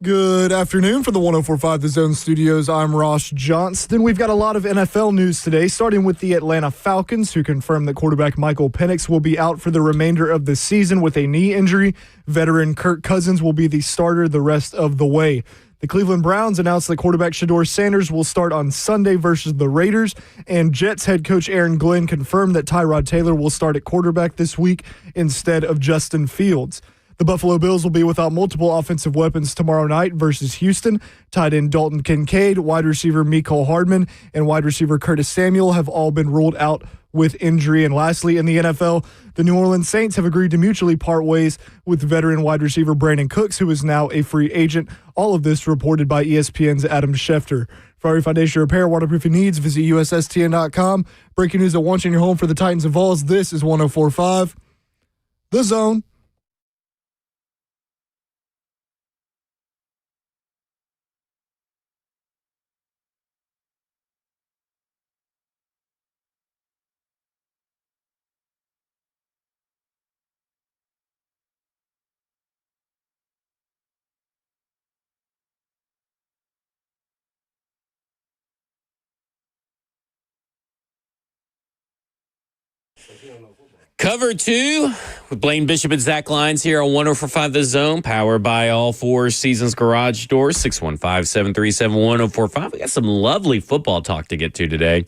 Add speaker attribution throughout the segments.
Speaker 1: Good afternoon from the 104.5 The Zone Studios. I'm Ross Johnston. We've got a lot of NFL news today, starting with the Atlanta Falcons, who confirmed that quarterback Michael Penix will be out for the remainder of the season with a knee injury. Veteran Kirk Cousins will be the starter the rest of the way. The Cleveland Browns announced that quarterback Shedeur Sanders will start on Sunday versus the Raiders, and Jets head coach Aaron Glenn confirmed that Tyrod Taylor will start at quarterback this week instead of Justin Fields. The Buffalo Bills will be without multiple offensive weapons tomorrow night versus Houston. Tight end Dalton Kincaid, wide receiver Mecole Hardman, and wide receiver Curtis Samuel have all been ruled out with injury. And lastly, in the NFL, the New Orleans Saints have agreed to mutually part ways with veteran wide receiver Brandon Cooks, who is now a free agent. All of this reported by ESPN's Adam Schefter. For every foundation repair, waterproofing needs, visit USSTN.com. Breaking news at once in your home for the Titans and Vols. This is 104.5 The Zone.
Speaker 2: Cover 2 with Blaine Bishop and Zach Lyons here on 104.5 The Zone, powered by All Four Seasons Garage Doors, 615-737-1045. We got some lovely football talk to get to today.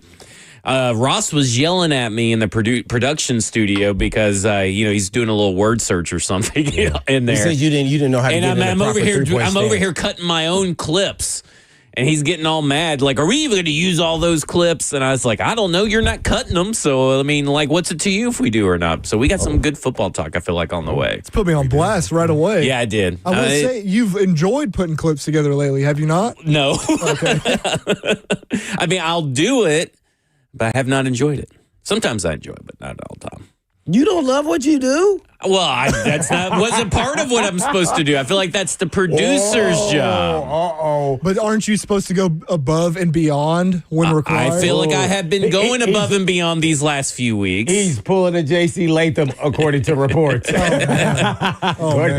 Speaker 2: Ross was yelling at me in the production studio because he's doing a little word search or something in there.
Speaker 3: He said you didn't know how to get in
Speaker 2: I'm over here. I'm over here cutting my own clips. And he's getting all mad, like, are we even going to use all those clips? And I was like, I don't know. You're not cutting them. So, I mean, like, what's it to you if we do or not? So we got some good football talk, I feel like, on the way.
Speaker 1: It's put me on blast right away.
Speaker 2: Yeah, I did.
Speaker 1: I will say, you've enjoyed putting clips together lately, have you not?
Speaker 2: No.
Speaker 1: Okay.
Speaker 2: I mean, I'll do it, but I have not enjoyed it. Sometimes I enjoy it, but not all the time.
Speaker 3: You don't love what you do?
Speaker 2: Well, that's not wasn't part of what I'm supposed to do. I feel like that's the producer's job.
Speaker 1: But aren't you supposed to go above and beyond when required?
Speaker 2: I feel like I have been going above and beyond these last few weeks.
Speaker 3: He's pulling a J.C. Latham, according to reports.
Speaker 1: Man.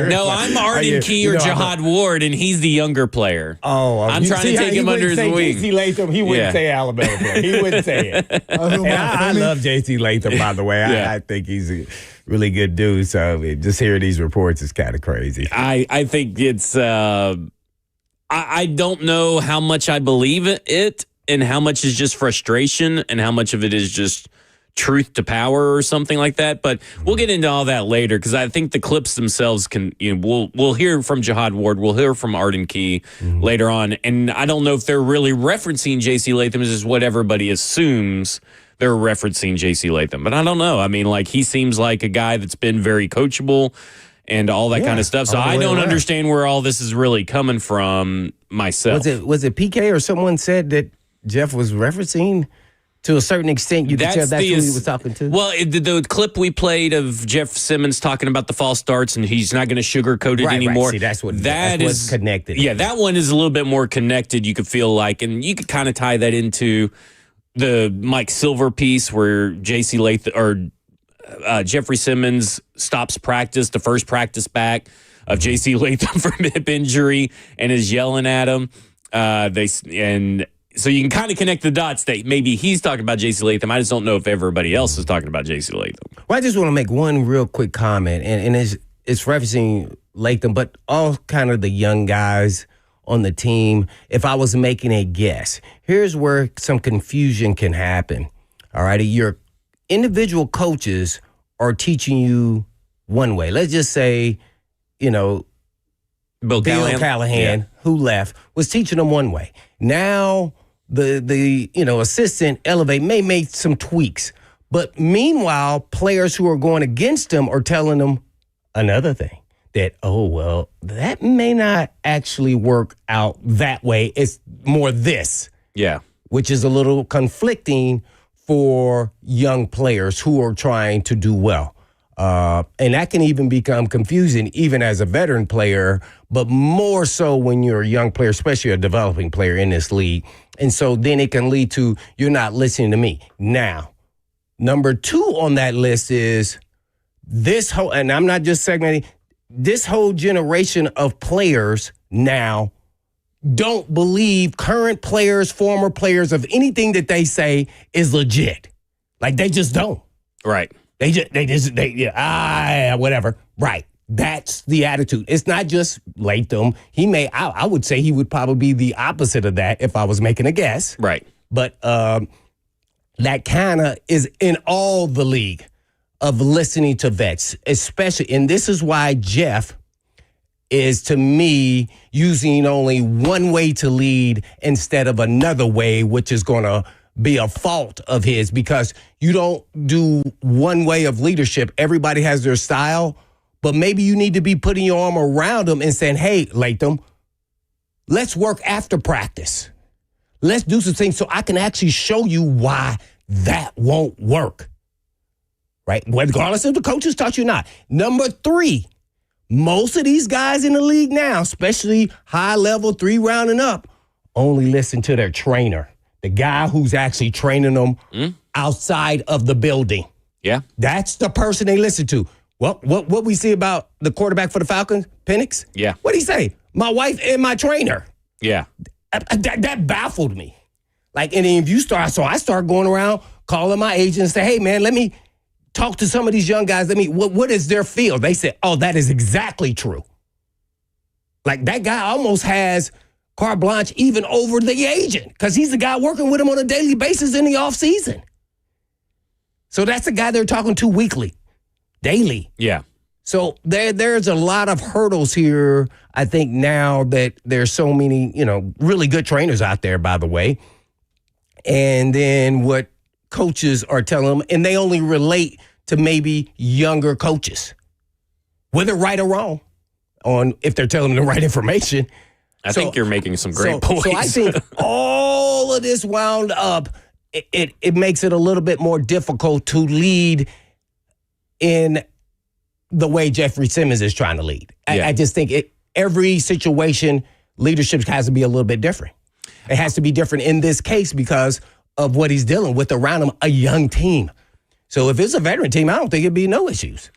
Speaker 2: No, I'm Arden Key or Jihad Ward, and he's the younger player. I'm trying to take him under his wing.
Speaker 3: J.C. Latham, he wouldn't say Alabama player. He wouldn't say it. I love J.C. Latham, by the way. I think he's a really good dude. So just hearing these reports is kind of crazy.
Speaker 2: I think it's I don't know how much I believe it and how much is just frustration and how much of it is just truth to power or something like that. But we'll get into all that later because I think the clips themselves can, we'll hear from Jihad Ward. We'll hear from Arden Key later on. And I don't know if they're really referencing J.C. Latham as is what everybody assumes they're referencing J.C. Latham. But I don't know. I mean, like, he seems like a guy that's been very coachable and all that kind of stuff. So I don't understand where all this is really coming from myself.
Speaker 3: Was it PK or someone said that Jeff was referencing to a certain extent? You could tell that's who he was talking to.
Speaker 2: Well, the clip we played of Jeff Simmons talking about the false starts and he's not going to sugarcoat it anymore.
Speaker 3: Right. See, that's what's connected.
Speaker 2: Yeah, that one is a little bit more connected, you could feel like. And you could kind of tie that into the Mike Silver piece where J.C. Latham or Jeffrey Simmons stops practice, the first practice back of J.C. Latham from hip injury and is yelling at him. So you can kind of connect the dots that maybe he's talking about J.C. Latham. I just don't know if everybody else is talking about J.C. Latham.
Speaker 3: Well, I just want to make one real quick comment, and it's referencing Latham, but all kind of the young guys on the team. If I was making a guess, here's where some confusion can happen. All right, your individual coaches are teaching you one way. Let's just say, Bill Callahan, who left, was teaching them one way. Now the assistant Elevate may make some tweaks, but meanwhile, players who are going against them are telling them another thing. That, that may not actually work out that way. It's more this.
Speaker 2: Yeah.
Speaker 3: Which is a little conflicting for young players who are trying to do well. And that can even become confusing, even as a veteran player, but more so when you're a young player, especially a developing player in this league. And so then it can lead to, you're not listening to me. Now, number 2 on that list is this whole, and I'm not just segmenting, this whole generation of players now don't believe current players, former players, of anything that they say is legit. Like, they just don't.
Speaker 2: Right.
Speaker 3: Whatever. Right. That's the attitude. It's not just Latham. I would say he would probably be the opposite of that if I was making a guess.
Speaker 2: Right.
Speaker 3: But that kind of is in all the league of listening to vets, especially. And this is why Jeff is, to me, using only one way to lead instead of another way, which is going to be a fault of his, because you don't do one way of leadership. Everybody has their style, but maybe you need to be putting your arm around them and saying, hey, Latham, let's work after practice. Let's do some things so I can actually show you why that won't work. Right? Regardless if the coaches taught you or not. Number 3, most of these guys in the league now, especially high level 3 round and up, only listen to their trainer, the guy who's actually training them outside of the building.
Speaker 2: Yeah.
Speaker 3: That's the person they listen to. What we see about the quarterback for the Falcons, Penix?
Speaker 2: Yeah.
Speaker 3: What'd he say? My wife and my trainer.
Speaker 2: Yeah.
Speaker 3: That baffled me. Like, and then I start going around calling my agent and say, hey, man, let me talk to some of these young guys. What is their feel? They said, oh, that is exactly true. Like, that guy almost has carte blanche even over the agent, because he's the guy working with him on a daily basis in the offseason. So that's the guy they're talking to weekly, daily.
Speaker 2: Yeah.
Speaker 3: So there's a lot of hurdles here, I think, now that there's so many, really good trainers out there, by the way. And then what coaches are telling them, and they only relate to maybe younger coaches, whether right or wrong, on if they're telling them the right information.
Speaker 2: I think you're making some great points.
Speaker 3: So I think all of this wound up, it makes it a little bit more difficult to lead in the way Jeffrey Simmons is trying to lead. I just think every situation, leadership has to be a little bit different. It has to be different in this case because of what he's dealing with around him, a young team. So if it's a veteran team, I don't think it'd be no issues.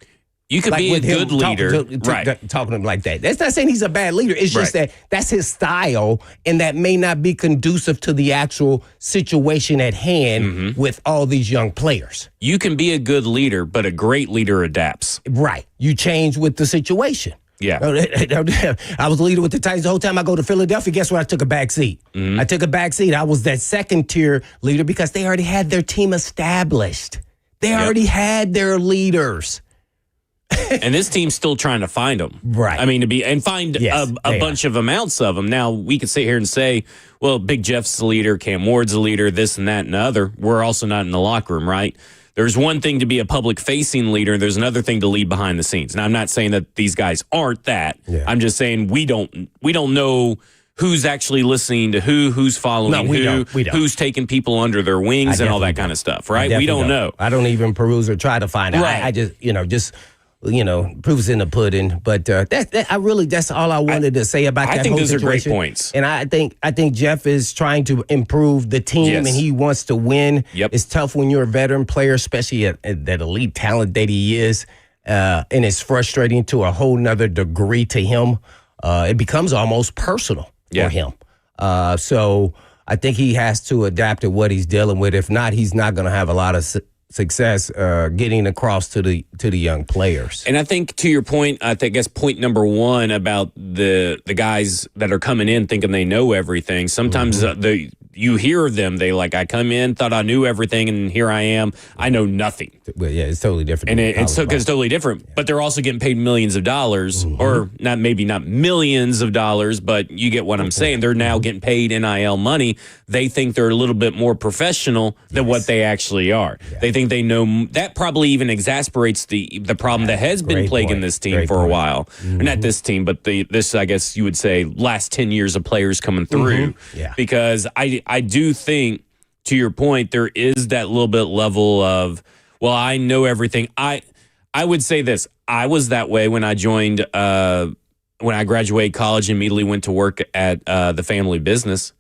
Speaker 2: You could be a good leader.
Speaker 3: Talking to him like that. That's not saying he's a bad leader. It's just that that's his style, and that may not be conducive to the actual situation at hand with all these young players.
Speaker 2: You can be a good leader, but a great leader adapts.
Speaker 3: Right. You change with the situation.
Speaker 2: Yeah.
Speaker 3: I was a leader with the Titans the whole time I go to Philadelphia. Guess what? I took a back seat. I took a back seat. I was that second-tier leader because they already had their team established. They already had their leaders.
Speaker 2: And this team's still trying to find them.
Speaker 3: Right.
Speaker 2: I mean, find a bunch of amounts of them. Now, we could sit here and say, well, Big Jeff's the leader, Cam Ward's the leader, this and that and the other. We're also not in the locker room, right? There's one thing to be a public-facing leader. There's another thing to lead behind the scenes. Now, I'm not saying that these guys aren't that. Yeah. I'm just saying we don't know who's actually listening to who's following who, who's taking people under their wings and all that kind of stuff, right? We don't know.
Speaker 3: I don't even peruse or try to find out.
Speaker 2: Right.
Speaker 3: I just proof's in the pudding. But that's all I wanted to say about that whole situation. I think
Speaker 2: those are great points.
Speaker 3: And I think Jeff is trying to improve the team, and he wants to win.
Speaker 2: Yep.
Speaker 3: It's tough when you're a veteran player, especially at that elite talent that he is, and it's frustrating to a whole nother degree to him. It becomes almost personal for him. So I think he has to adapt to what he's dealing with. If not, he's not going to have a lot of success getting across to the young players.
Speaker 2: And I think, to your point, I guess point number one about the guys that are coming in thinking they know everything. Sometimes you hear them, I come in, thought I knew everything, and here I am. I know nothing.
Speaker 3: Well, yeah, it's totally different.
Speaker 2: And it's totally different. Yeah. But they're also getting paid millions of dollars, or maybe not millions of dollars, but you get what I'm saying. They're now getting paid NIL money. They think they're a little bit more professional than what they actually are. Yeah. They think they know. That probably even exasperates the problem that has been plaguing this team for a while. Or not this team, but this, I guess you would say, last 10 years of players coming through. Yeah. Because I do think, to your point, there is that little bit level of, well, I know everything. I would say this. I was that way when I joined, when I graduated college and immediately went to work at the family business.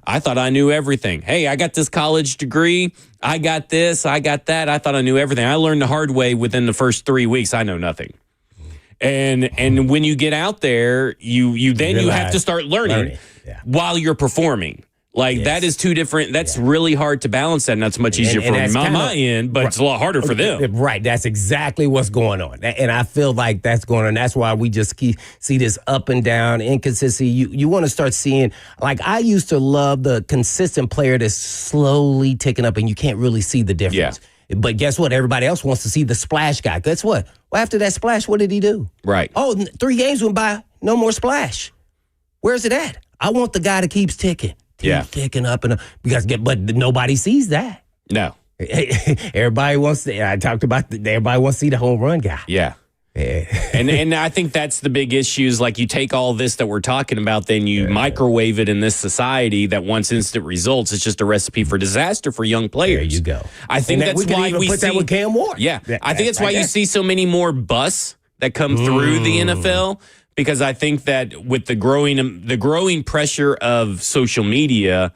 Speaker 2: I thought I knew everything. Hey, I got this college degree. I got this. I got that. I thought I knew everything. I learned the hard way within the first 3 weeks. I know nothing. And when you get out there, you have to start learning.
Speaker 3: Yeah.
Speaker 2: While you're performing. Like, that is two different, that's really hard to balance that. And that's much easier
Speaker 3: and
Speaker 2: for my end, but it's a lot harder for them.
Speaker 3: Right. That's exactly what's going on. And I feel like that's going on. That's why we just see this up and down inconsistency. You want to start seeing, like, I used to love the consistent player that's slowly ticking up and you can't really see the difference. Yeah. But guess what? Everybody else wants to see the splash guy. Guess what? Well, after that splash, what did he do?
Speaker 2: Right.
Speaker 3: Oh, 3 games went by, no more splash. Where's it at? I want the guy that keeps ticking. Ticking up and up. But nobody sees that.
Speaker 2: No.
Speaker 3: Everybody wants to, everybody wants to see the home run guy.
Speaker 2: Yeah. and I think that's the big issue is, like, you take all this that we're talking about, then you microwave it in this society that wants instant results. It's just a recipe for disaster for young players.
Speaker 3: There you go.
Speaker 2: I think that's why we
Speaker 3: put that with Cam Ward.
Speaker 2: Yeah. I think that's why you see so many more busts that come through the NFL. Because I think that with the growing pressure of social media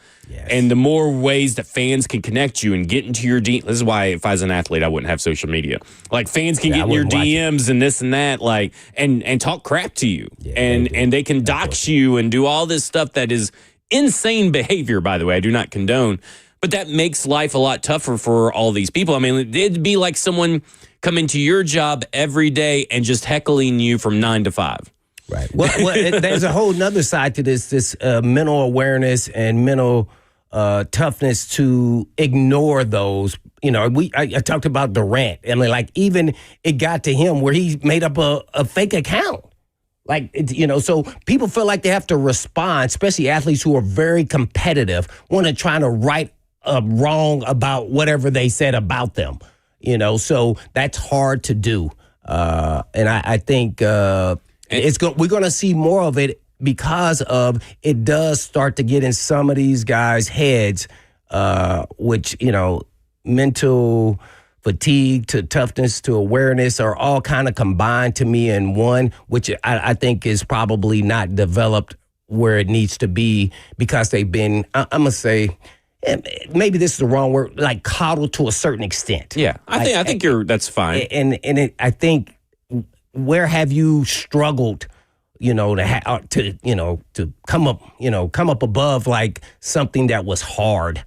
Speaker 2: and the more ways that fans can connect you and get into your this is why if I was an athlete, I wouldn't have social media. Like, fans can get in your DMs and this and that, like, and talk crap to you. And they can dox you and do all this stuff that is insane behavior, by the way. I do not condone. But that makes life a lot tougher for all these people. I mean, it'd be like someone coming to your job every day and just heckling you from 9 to 5.
Speaker 3: Right. Well, there's a whole nother side to this mental awareness and mental toughness to ignore those. You know, I talked about Durant. I mean, like, even it got to him where he made up a fake account. Like, so people feel like they have to respond, especially athletes who are very competitive, want to try to right wrong about whatever they said about them. So that's hard to do. And I think we're going to see more of it because of it does start to get in some of these guys' heads, which, mental fatigue to toughness to awareness are all kind of combined to me in one, which I think is probably not developed where it needs to be because they've been, I'm going to say, maybe this is the wrong word, like coddled to a certain extent.
Speaker 2: Yeah, I think that's fine.
Speaker 3: I think, where have you struggled, to come up above like something that was hard?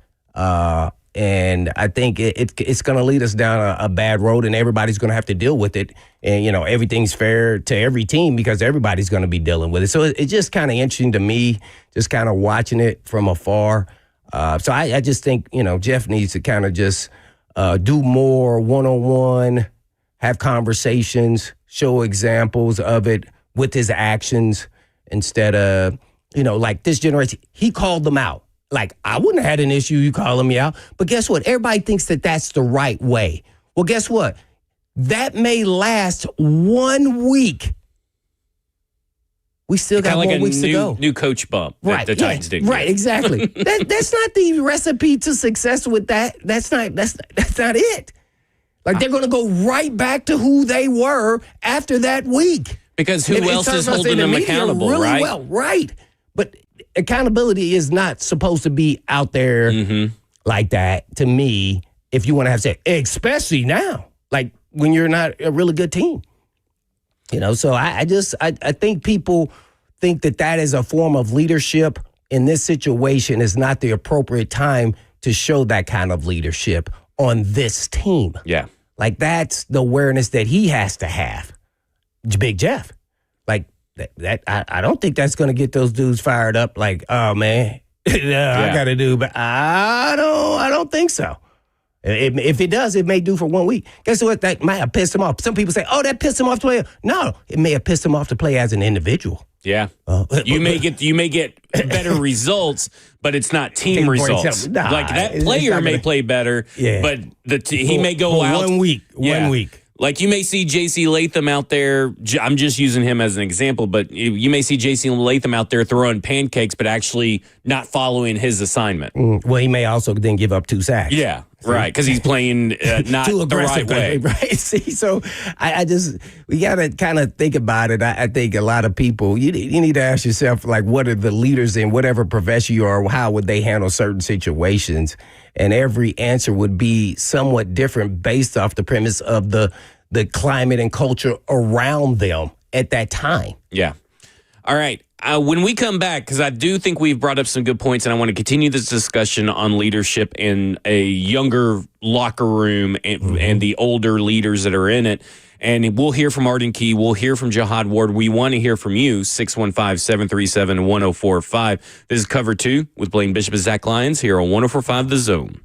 Speaker 3: And I think it's going to lead us down a bad road, and everybody's going to have to deal with it. And everything's fair to every team because everybody's going to be dealing with it. So it's just kind of interesting to me, just kind of watching it from afar. So I just think Jeff needs to kind of just do more one-on-one, have conversations, show examples of it with his actions instead of, like this generation, he called them out. Like, I wouldn't have had an issue you calling me out. But guess what? Everybody thinks that that's the right way. Well, guess what? That may last 1 week. We still got more weeks to go.
Speaker 2: New coach bump that the Titans did.
Speaker 3: Right, exactly. That's not the recipe to success with that. That's not it. Like, they're going to go right back to who they were after that week.
Speaker 2: Because who else is holding them accountable,
Speaker 3: really
Speaker 2: right?
Speaker 3: Well, right. But accountability is not supposed to be out there like that, to me, if you want to have say, especially now, like when you're not a really good team. So I think people think that is a form of leadership. In this situation is not the appropriate time to show that kind of leadership on this team.
Speaker 2: Yeah.
Speaker 3: Like, that's the awareness that he has to have. Big Jeff. Like, that I don't think that's going to get those dudes fired up like, oh, man, I got to do, but I don't think so. If it does, it may do for 1 week. Guess what? That might have pissed him off. Some people say, oh, that pissed him off to play. No, it may have pissed him off to play as an individual.
Speaker 2: Yeah. You may get better results, but it's not team results.
Speaker 3: Nah,
Speaker 2: like, that player may play better, but he may go out
Speaker 3: 1 week. 1 week.
Speaker 2: Like, you may see J.C. Latham out there. I'm just using him as an example, but you may see J.C. Latham out there throwing pancakes, but actually not following his assignment.
Speaker 3: Well, he may also then give up 2 sacks.
Speaker 2: Yeah, right, because he's playing not the right way.
Speaker 3: Right. See, so we got to kind of think about it. I think a lot of people, you need to ask yourself, like, what are the leaders in whatever profession you are, how would they handle certain situations? And every answer would be somewhat different based off the premise of the climate and culture around them at that time.
Speaker 2: Yeah. All right. When we come back, because I do think we've brought up some good points, and I want to continue this discussion on leadership in a younger locker room and the older leaders that are in it. And we'll hear from Arden Key. We'll hear from Jihad Ward. We want to hear from you, 615-737-1045. This is Cover 2 with Blaine Bishop and Zach Lyons here on 1045 The Zone.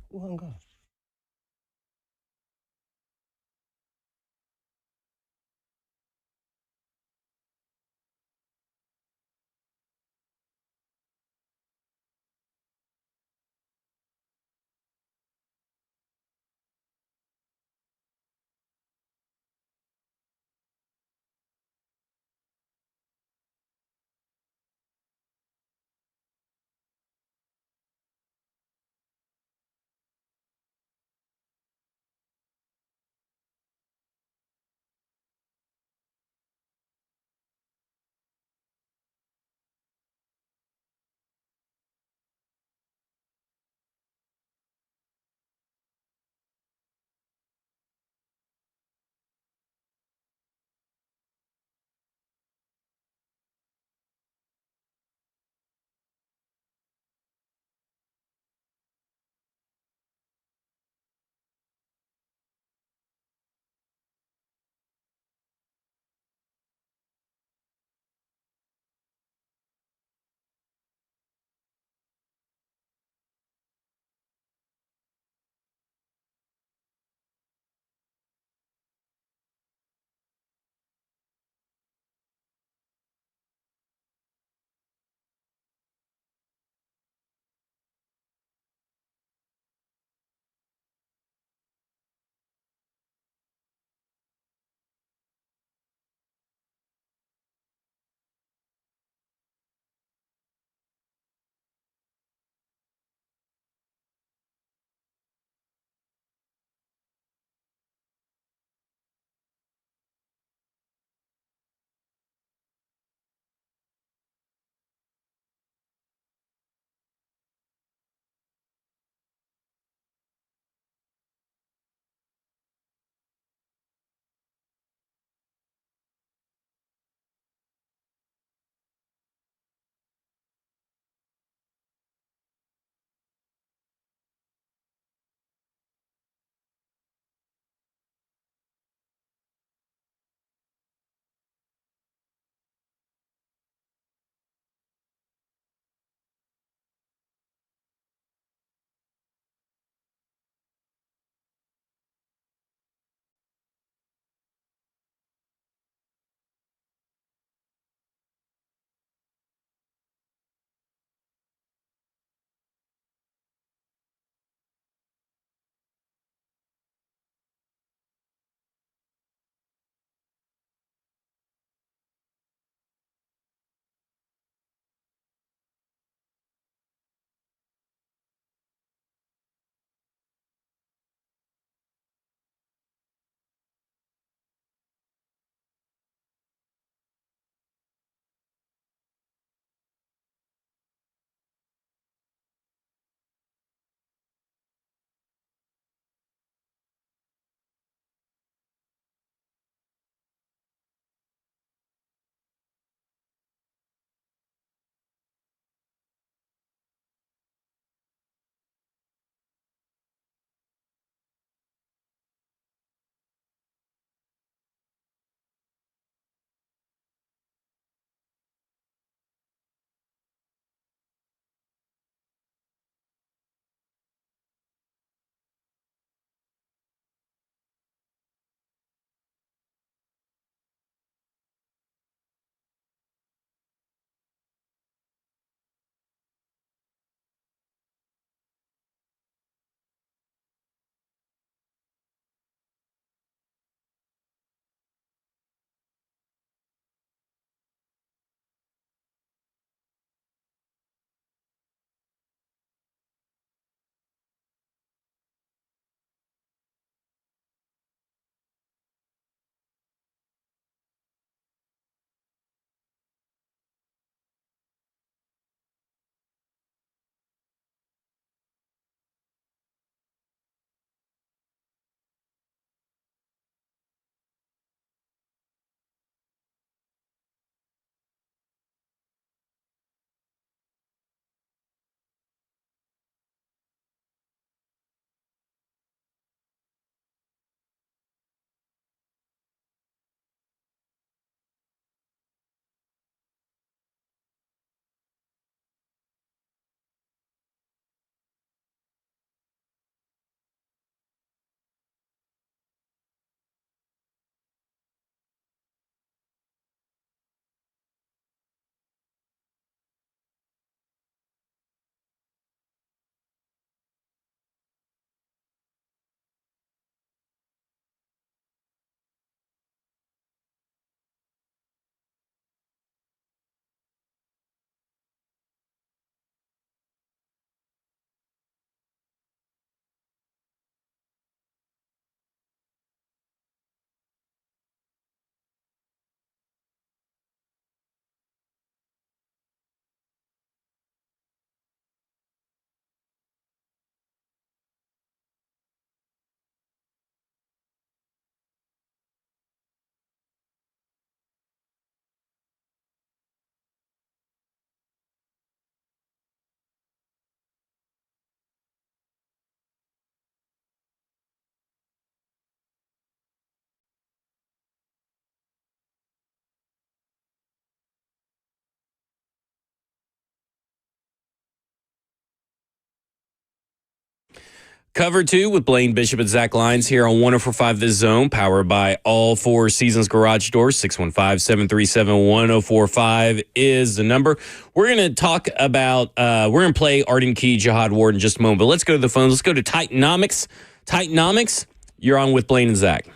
Speaker 2: Cover 2 with Blaine Bishop and Zach Lyons here on 104.5 The Zone, powered by all Four Seasons Garage Doors. 615-737-1045 is the number. We're going to talk about, we're going to play Arden Key, Jihad Ward in just a moment, but let's go to the phones. Let's go to Titanomics. Titanomics, you're on with Blaine and Zach.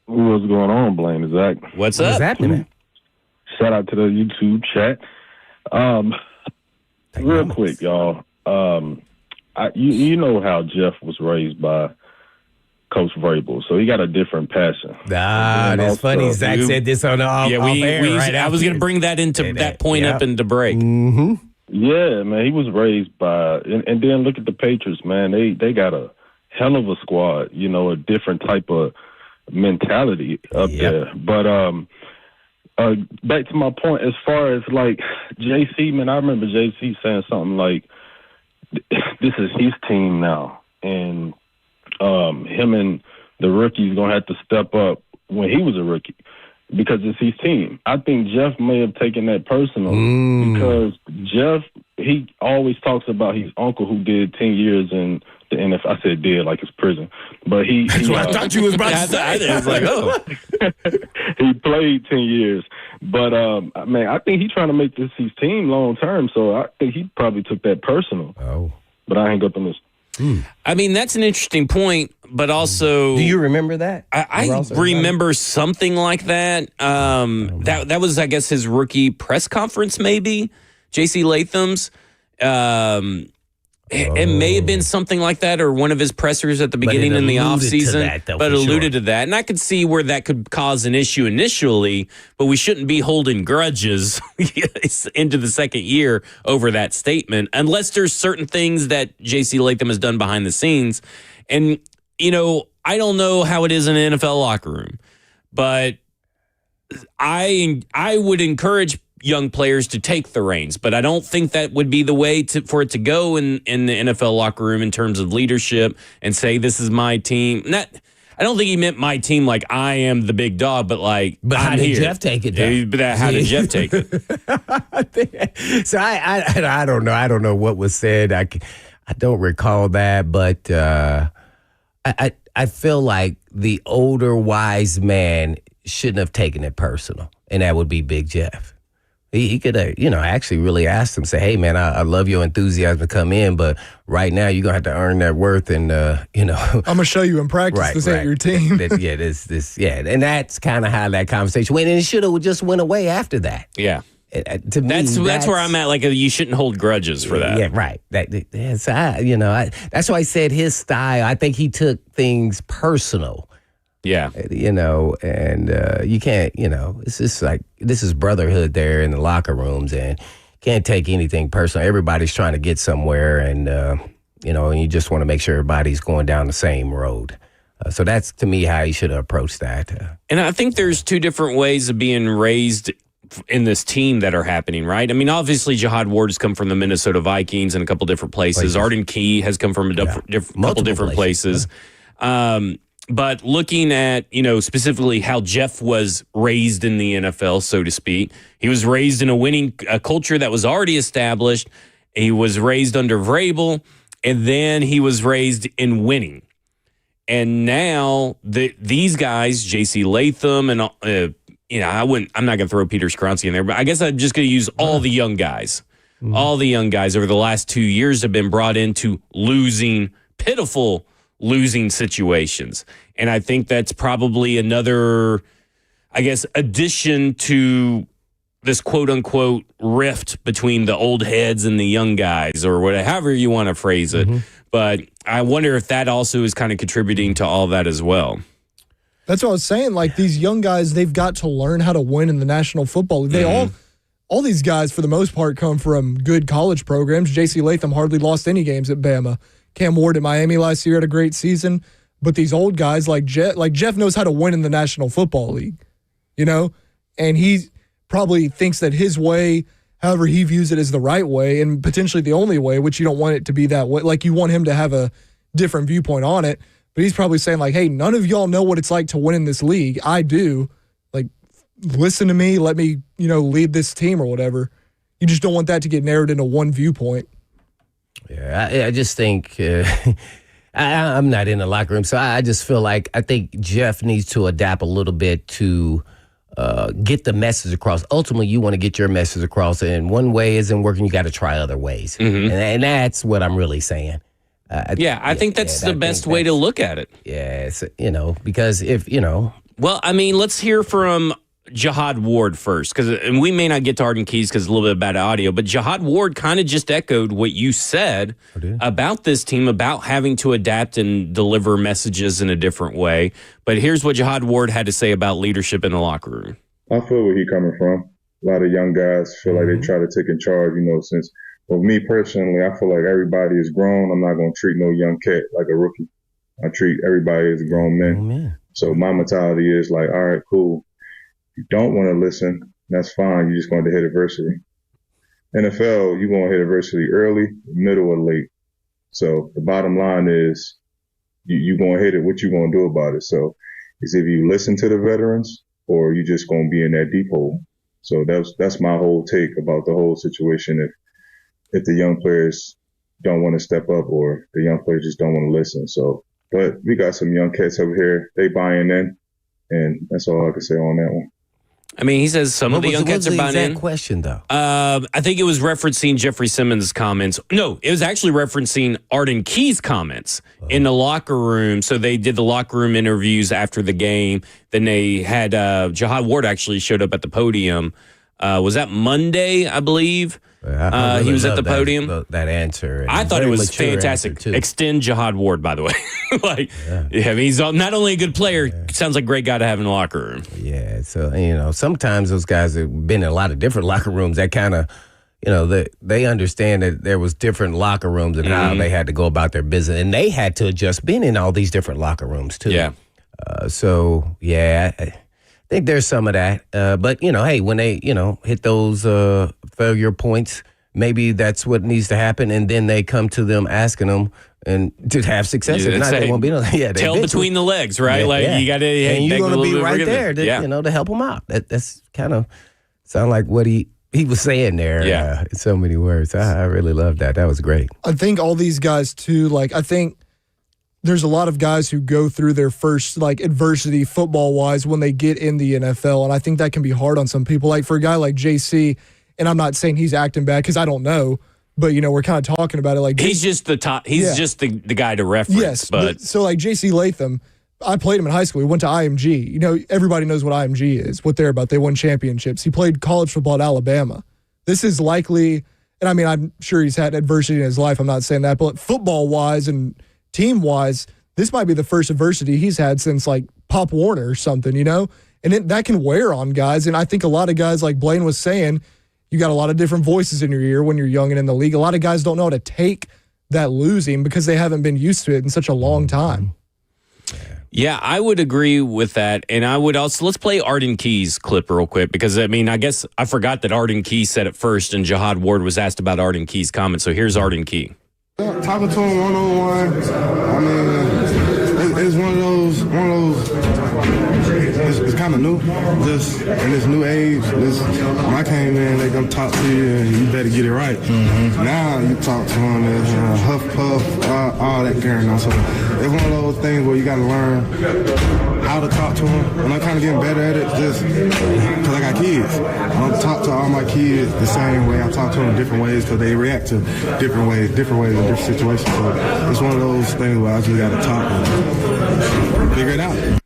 Speaker 4: What's going on, Blaine and Zach?
Speaker 2: What's up?
Speaker 3: What's happening, man?
Speaker 4: Shout out to the YouTube chat. Real quick, y'all. You know how Jeff was raised by Coach Vrabel, so he got a different passion.
Speaker 3: That's funny. Zach said this on the off air, right?
Speaker 2: I was going to bring that into that point up into break.
Speaker 3: Mm-hmm.
Speaker 4: Yeah, man, he was raised by, and then look at the Patriots, man. They got a hell of a squad. You know, a different type of mentality up there. But back to my point, as far as like JC, man, I remember JC saying something like, "This is his team now," and him and the rookies gonna have to step up when he was a rookie because it's his team. I think Jeff may have taken that personal because Jeff, he always talks about his uncle who did 10 years in the NFL. I said did like it's prison, but he.
Speaker 3: That's what I thought you was about to say.
Speaker 2: I was like, oh.
Speaker 4: He played 10 years. But, man, I think he's trying to make this his team long term, so I think he probably took that personal.
Speaker 3: Oh.
Speaker 4: But I ain't got them.
Speaker 2: I mean, that's an interesting point, but also...
Speaker 3: Do you remember that?
Speaker 2: I remember something like that. That was, I guess, his rookie press conference, maybe, J.C. Latham's. It may have been something like that or one of his pressers at the beginning in the offseason, but alluded to that. And I could see where that could cause an issue initially, but we shouldn't be holding grudges into the second year over that statement unless there's certain things that J.C. Latham has done behind the scenes. And, you know, I don't know how it is in an NFL locker room, but I would encourage young players to take the reins, but I don't think that would be the way for it to go in the NFL locker room in terms of leadership and say, this is my team. I don't think he meant my team like I am the big dog, but like,
Speaker 3: but how did Jeff take it?
Speaker 2: How did Jeff take it?
Speaker 3: So I don't know. I don't know what was said. I don't recall that, but I feel like the older wise man shouldn't have taken it personal, and that would be Big Jeff. He could have, actually really asked him, say, hey, man, I love your enthusiasm to come in, but right now you're going to have to earn that worth. And, I'm
Speaker 1: going to show you in practice this ain't your team.
Speaker 3: And that's kind of how that conversation went. And it should have just went away after that.
Speaker 2: Yeah.
Speaker 3: To me,
Speaker 2: that's where I'm at. Like, you shouldn't hold grudges for that.
Speaker 3: Yeah, right. That's why I said his style, I think he took things personal.
Speaker 2: Yeah.
Speaker 3: And you can't, it's just like, this is brotherhood there in the locker rooms, and can't take anything personal. Everybody's trying to get somewhere, and, and you just want to make sure everybody's going down the same road. So that's, to me, how you should have approached that.
Speaker 2: And I think there's two different ways of being raised in this team that are happening, right? I mean, obviously, Jihad Ward has come from the Minnesota Vikings and a couple different places. Arden Key has come from a couple different places. Yeah. But looking at, specifically how Jeff was raised in the NFL, so to speak, he was raised in a culture that was already established. He was raised under Vrabel, and then he was raised in winning. And now these guys, J.C. Latham, and I'm not going to throw Peter Skoronski in there, but I guess I'm just going to use all the young guys. All the young guys over the last 2 years have been brought into pitiful losing situations. And I think that's probably another, addition to this quote unquote rift between the old heads and the young guys, or however you want to phrase it. But I wonder if that also is kind of contributing to all that as well.
Speaker 1: That's what I was saying. Like, these young guys, they've got to learn how to win in the National Football League. They all these guys, for the most part, come from good college programs. J.C. Latham hardly lost any games at Bama. Cam Ward at Miami last year had a great season. But these old guys like Jeff knows how to win in the National Football League, and he probably thinks that his way, however he views it, is the right way and potentially the only way, which you don't want it to be that way. Like, you want him to have a different viewpoint on it. But he's probably saying, like, hey, none of y'all know what it's like to win in this league. I do. Like, listen to me. Let me, lead this team or whatever. You just don't want that to get narrowed into one viewpoint.
Speaker 3: Yeah, I just think I'm not in the locker room, so I just feel like I think Jeff needs to adapt a little bit to get the message across. Ultimately, you want to get your message across, and one way isn't working. You got to try other ways, and that's what I'm really saying.
Speaker 2: I think that's the best way to look at it.
Speaker 3: Yeah, it's, because if
Speaker 2: Well, I mean, let's hear from Jihad Ward first, and we may not get to Arden Keys because a little bit of bad audio, but Jihad Ward kind of just echoed what you said about this team, about having to adapt and deliver messages in a different way. But here's what Jihad Ward had to say about leadership in the locker room.
Speaker 5: I feel where he's coming from. A lot of young guys feel like they try to take in charge, since, for me personally, I feel like everybody is grown. I'm not going to treat no young cat like a rookie. I treat everybody as grown men.
Speaker 3: Oh, man.
Speaker 5: So my mentality is like, all right, cool. You don't want to listen, that's fine. You're just going to hit adversity. NFL, you're going to hit adversity early, middle, or late. So the bottom line is you're going to hit it. What you going to do about it? So it's if you listen to the veterans or you just going to be in that deep hole. So that's my whole take about the whole situation. If the young players don't want to step up or the young players just don't want to listen. So, but we got some young cats over here. They buying in, and that's all I can say on that one.
Speaker 2: I mean, he says some of the young cats are buying in.
Speaker 3: What was the exact question, though?
Speaker 2: I think it was referencing Jeffrey Simmons' comments. No, it was actually referencing Arden Key's comments in the locker room. So they did the locker room interviews after the game. Then they had Jihad Ward actually showed up at the podium. Was that Monday, I believe?
Speaker 3: I really
Speaker 2: he was at the
Speaker 3: love
Speaker 2: podium.
Speaker 3: That answer.
Speaker 2: I thought it was fantastic. Extend Jihad Ward, by the way. He's not only a good player, sounds like a great guy to have in the locker room.
Speaker 3: Yeah, so sometimes those guys have been in a lot of different locker rooms. That kind of, they understand that there was different locker rooms and how they had to go about their business, and they had to adjust being in all these different locker rooms too.
Speaker 2: Yeah.
Speaker 3: I think there's some of that. But, hey, when they, hit those failure points, maybe that's what needs to happen. And then they come to them asking them and to have success. If not, they won't be
Speaker 2: tail between the legs, right? You got to.
Speaker 3: And you're going to be right there to help them out. That's kind of sound like what he was saying there in so many words. I really love that. That was great.
Speaker 1: I think all these guys, too, I think there's a lot of guys who go through their first adversity football-wise when they get in the NFL, and I think that can be hard on some people. Like for a guy like JC, and I'm not saying he's acting bad because I don't know, but we're kind of talking about it.
Speaker 2: He's just the top. He's just the guy to reference.
Speaker 1: Yes, but so JC Latham, I played him in high school. He went to IMG. Everybody knows what IMG is, what they're about. They won championships. He played college football at Alabama. This is likely, and I mean, I'm sure he's had adversity in his life. I'm not saying that, but football-wise and team-wise, this might be the first adversity he's had since Pop Warner or something, and that can wear on guys. And I think a lot of guys, like Blaine was saying, you got a lot of different voices in your ear when you're young and in the league. A lot of guys don't know how to take that losing because they haven't been used to it in such a long time.
Speaker 2: Yeah, I would agree with that. And I would also, let's play Arden Key's clip real quick because, I mean, I guess I forgot that Arden Key said it first and Jihad Ward was asked about Arden Key's comments. So here's Arden Key.
Speaker 6: Talking to him one-on-one, I mean, it's one of those. It's kind of new, just in this new age. When I came in, they gonna talk to you, and you better get it right. Now you talk to them, there's huff puff, all that carrying on. So it's one of those things where you gotta learn how to talk to them. And I'm kind of getting better at it, just because I got kids. I don't talk to all my kids the same way. I talk to them different ways because they react to different ways in different situations. So it's one of those things where I just got to talk and figure it out.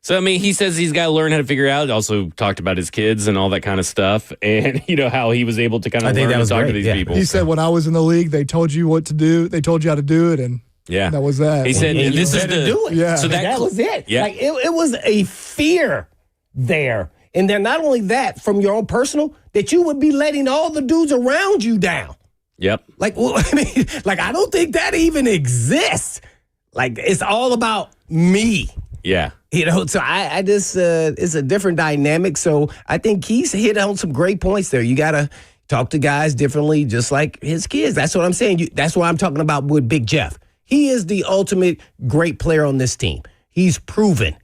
Speaker 2: So, I mean, he says he's got to learn how to figure it out. Also talked about his kids and all that kind of stuff and, how he was able to kind of learn to talk to these people.
Speaker 1: He said, when I was in the league, they told you what to do. They told you how to do it, and that was that.
Speaker 2: He said,
Speaker 3: and
Speaker 2: this is the...
Speaker 3: do it.
Speaker 1: Yeah.
Speaker 3: So that was it.
Speaker 2: Yeah.
Speaker 3: It was a fear there. And then not only that, from your own personal, that you would be letting all the dudes around you down.
Speaker 2: Yep.
Speaker 3: I don't think that even exists. It's all about me.
Speaker 2: Yeah.
Speaker 3: So I just, it's a different dynamic. So I think he's hit on some great points there. You got to talk to guys differently, just like his kids. That's what I'm saying. That's what I'm talking about with Big Jeff. He is the ultimate great player on this team. He's proven.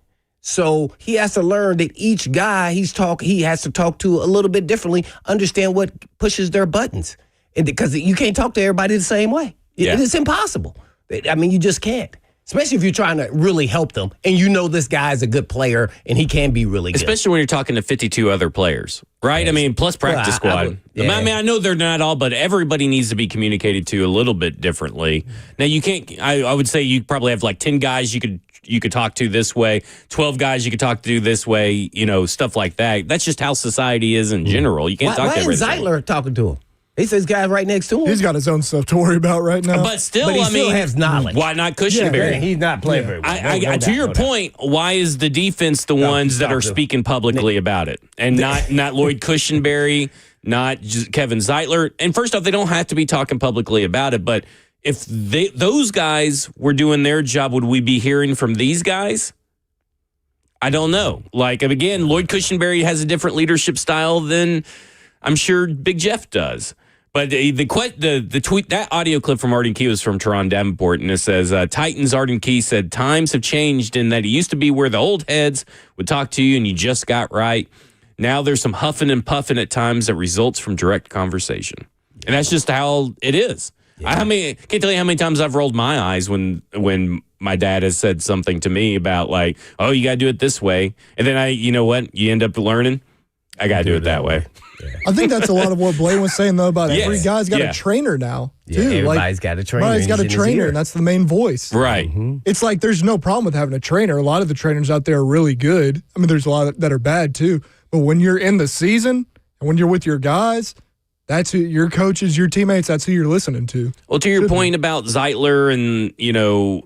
Speaker 3: So he has to learn that each guy he has to talk to a little bit differently, understand what pushes their buttons. And because you can't talk to everybody the same way. It is impossible. I mean, you just can't. Especially if you're trying to really help them and you know this guy's a good player and he can be really good.
Speaker 2: Especially when you're talking to 52 other players, right? Yes. I mean, plus practice squad. I mean, I know they're not all, but everybody needs to be communicated to a little bit differently. Now, you can't, I would say you probably have like 10 guys you could talk to this way, 12 guys you could talk to this way, stuff like that. That's just how society is in general. You can't talk to everybody.
Speaker 3: Why is Zeitler talking to him? He says guy right next to him.
Speaker 1: He's got his own stuff to worry about right now.
Speaker 2: But still,
Speaker 3: he still has knowledge.
Speaker 2: Why not Cushenberry?
Speaker 3: Yeah, he's not playing very well.
Speaker 2: To your point, why is the defense the ones that are speaking publicly about it? And not Lloyd Cushenberry, not just Kevin Zeitler? And first off, they don't have to be talking publicly about it, but if those guys were doing their job, would we be hearing from these guys? I don't know. Like, again, Lloyd Cushenberry has a different leadership style than I'm sure Big Jeff does. But the tweet, that audio clip from Arden Key was from Teron Davenport, and it says, Titans Arden Key said, times have changed in that it used to be where the old heads would talk to you and you just got right. Now there's some huffing and puffing at times that results from direct conversation. And that's just how it is. Yeah. I can't tell you how many times I've rolled my eyes when my dad has said something to me about like, oh, you got to do it this way. And then you know what? You end up learning, I got to do it that way.
Speaker 1: Yeah. I think that's a lot of what Blaine was saying, though, about every guy's got a trainer now, too.
Speaker 3: Yeah, everybody's got a trainer.
Speaker 1: Everybody's got a trainer, and that's the main voice.
Speaker 2: Right.
Speaker 1: Mm-hmm. It's like there's no problem with having a trainer. A lot of the trainers out there are really good. I mean, there's a lot that are bad, too. But when you're in the season and when you're with your guys, that's who your coaches, your teammates, that's who you're listening to.
Speaker 2: Well, to your point about Zeitler and,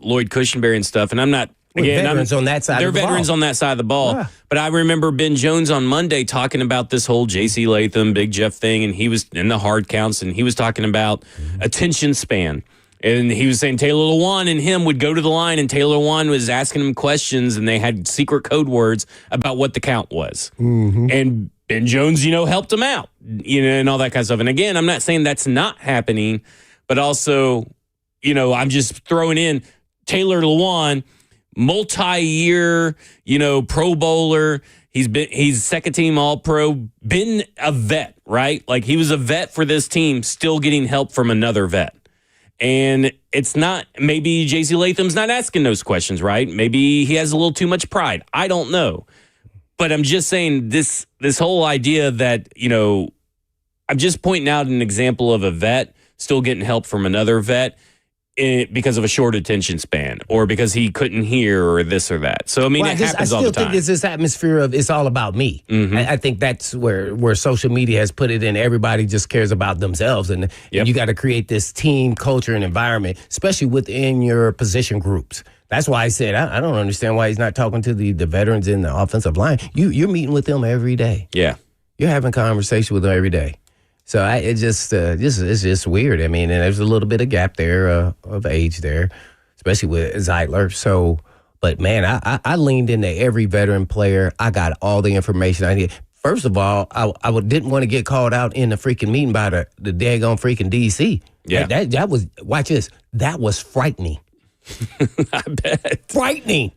Speaker 2: Lloyd Cushenberry and stuff, and I'm not, again,
Speaker 3: veterans on that side of the ball.
Speaker 2: They're veterans on that side of the ball. Yeah. But I remember Ben Jones on Monday talking about this whole J.C. Latham, Big Jeff thing, and he was in the hard counts, and he was talking about attention span. And he was saying Taylor Lewan and him would go to the line, and Taylor Lewan was asking him questions, and they had secret code words about what the count was. Mm-hmm. And Ben Jones, helped him out, and all that kind of stuff. And again, I'm not saying that's not happening, but also, I'm just throwing in Taylor Lewan, multi-year, Pro Bowler. He's second team All-Pro, been a vet, right? Like he was a vet for this team, still getting help from another vet. And it's not, maybe J.C. Latham's not asking those questions, right? Maybe he has a little too much pride. I don't know. But I'm just saying this whole idea that, I'm just pointing out an example of a vet still getting help from another vet because of a short attention span or because he couldn't hear or this or that. So, it happens all the time. I still think
Speaker 3: it's this atmosphere of it's all about me. Mm-hmm. I think that's where social media has put it in. Everybody just cares about themselves. And you got to create this team culture and environment, especially within your position groups. That's why I said I don't understand why he's not talking to the veterans in the offensive line. You're meeting with them every day.
Speaker 2: Yeah.
Speaker 3: You're having conversation with them every day. So it's just weird. I mean, and there's a little bit of gap there of age there, especially with Zeitler. So, but man, I leaned into every veteran player. I got all the information I need. First of all, I didn't want to get called out in the freaking meeting by the daggone freaking DC.
Speaker 2: Yeah,
Speaker 3: that was, watch this. That was frightening.
Speaker 2: I bet.
Speaker 3: Frightening.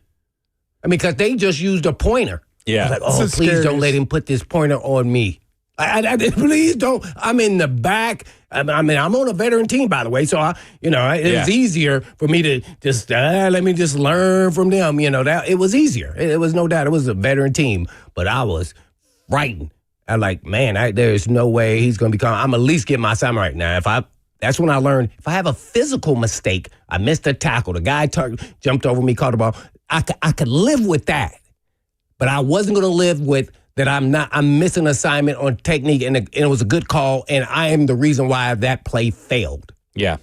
Speaker 3: I mean, because they just used a pointer.
Speaker 2: Yeah.
Speaker 3: I was like, please don't let him put this pointer on me. I please don't. I'm in the back. I mean, I'm on a veteran team, by the way, so it's easier for me to just let me just learn from them. That it was easier. It was no doubt. It was a veteran team, but I was frightened. I'm like, man, there's no way he's going to be calm. I'm at least getting my assignment right now. That's when I learned if I have a physical mistake, I missed a tackle, the guy jumped over me, caught the ball. I could live with that, but I wasn't going to live with. That I'm missing assignment on technique, and it was a good call, and I am the reason why that play failed.
Speaker 2: Yeah.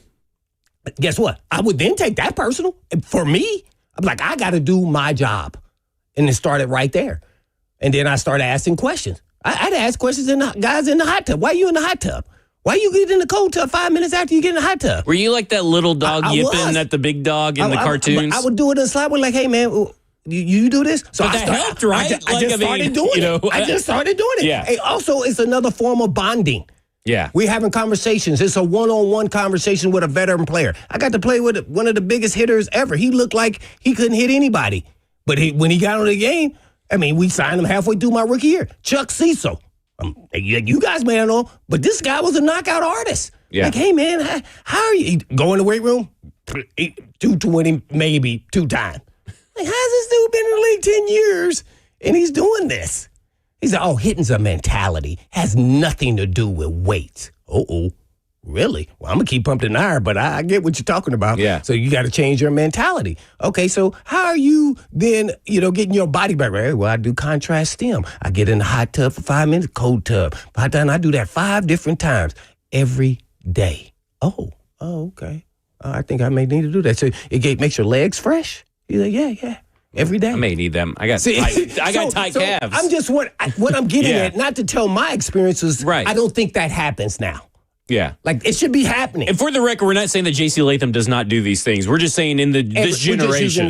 Speaker 3: Guess what? I would then take that personal. For me, I'm like, I got to do my job. And it started right there. And then I started asking questions. I had to ask questions guys in the hot tub. Why are you in the hot tub? Why you get in the cold tub 5 minutes after you get in the hot tub?
Speaker 2: Were you like that little dog yipping at the big dog in the cartoons?
Speaker 3: I would do it in a slide. Like, hey, man, you do this?
Speaker 2: So that helped, right?
Speaker 3: I just started doing it. I just started doing it.
Speaker 2: Yeah.
Speaker 3: Hey, also, it's another form of bonding.
Speaker 2: Yeah.
Speaker 3: We're having conversations. It's a one-on-one conversation with a veteran player. I got to play with one of the biggest hitters ever. He looked like he couldn't hit anybody. But when he got on the game, we signed him halfway through my rookie year. Chuck Cecil. You guys may not know, but this guy was a knockout artist.
Speaker 2: Yeah.
Speaker 3: Like, hey, man, how are you? Go in the weight room, 220 maybe 2 times. Like, how's this dude been in the league 10 years and he's doing this? He's like, oh, hitting's a mentality. Has nothing to do with weight. Uh-oh. Really? Well, I'm going to keep pumping iron, but I get what you're talking about.
Speaker 2: Yeah.
Speaker 3: So you got to change your mentality. Okay, so how are you then, getting your body back? Right? Well, I do contrast stim. I get in the hot tub for 5 minutes, cold tub. By the time I do that 5 different times every day. Oh, okay. I think I may need to do that. So it makes your legs fresh? He's like, yeah. Every day.
Speaker 2: I may need them. I got tight calves.
Speaker 3: I'm just what I'm getting at, not to tell my experiences.
Speaker 2: Right.
Speaker 3: I don't think that happens now.
Speaker 2: Yeah.
Speaker 3: Like, it should be happening.
Speaker 2: And for the record, we're not saying that J.C. Latham does not do these things. We're just saying in this generation.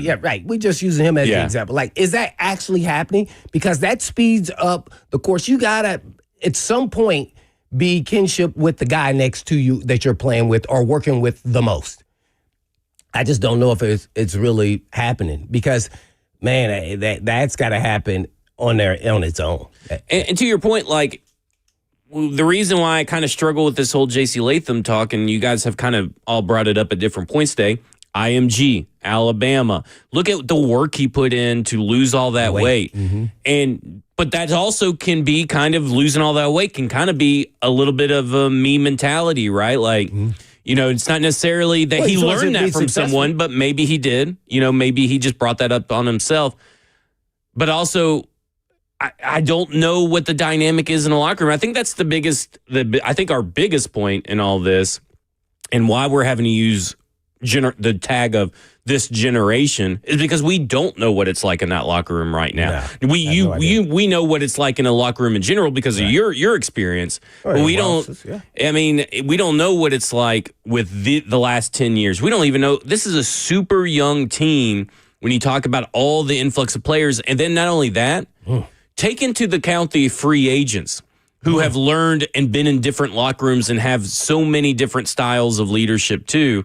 Speaker 3: We're just using him as an example. Like, is that actually happening? Because that speeds up the course. You got to, at some point, be kinship with the guy next to you that you're playing with or working with the most. I just don't know if it's really happening because, man, that's got to happen on its own.
Speaker 2: And to your point, like, the reason why I kind of struggle with this whole J.C. Latham talk, and you guys have kind of all brought it up at different points today, IMG, Alabama. Look at the work he put in to lose all that weight. Mm-hmm. But that also can be kind of losing all that weight can kind of be a little bit of a me mentality, right? Like, it's not necessarily that he learned that from someone, but maybe he did. Maybe he just brought that up on himself. But also, I don't know what the dynamic is in the locker room. I think that's our biggest point in all this and why we're having to use the tag of this generation is because we don't know what it's like in that locker room right now. No, we know what it's like in a locker room in general because of your experience. But we don't. I mean, we don't know what it's like with the last 10 years. We don't even know. This is a super young team when you talk about all the influx of players, and then not only that, take into account the free agents who have learned and been in different locker rooms and have so many different styles of leadership too.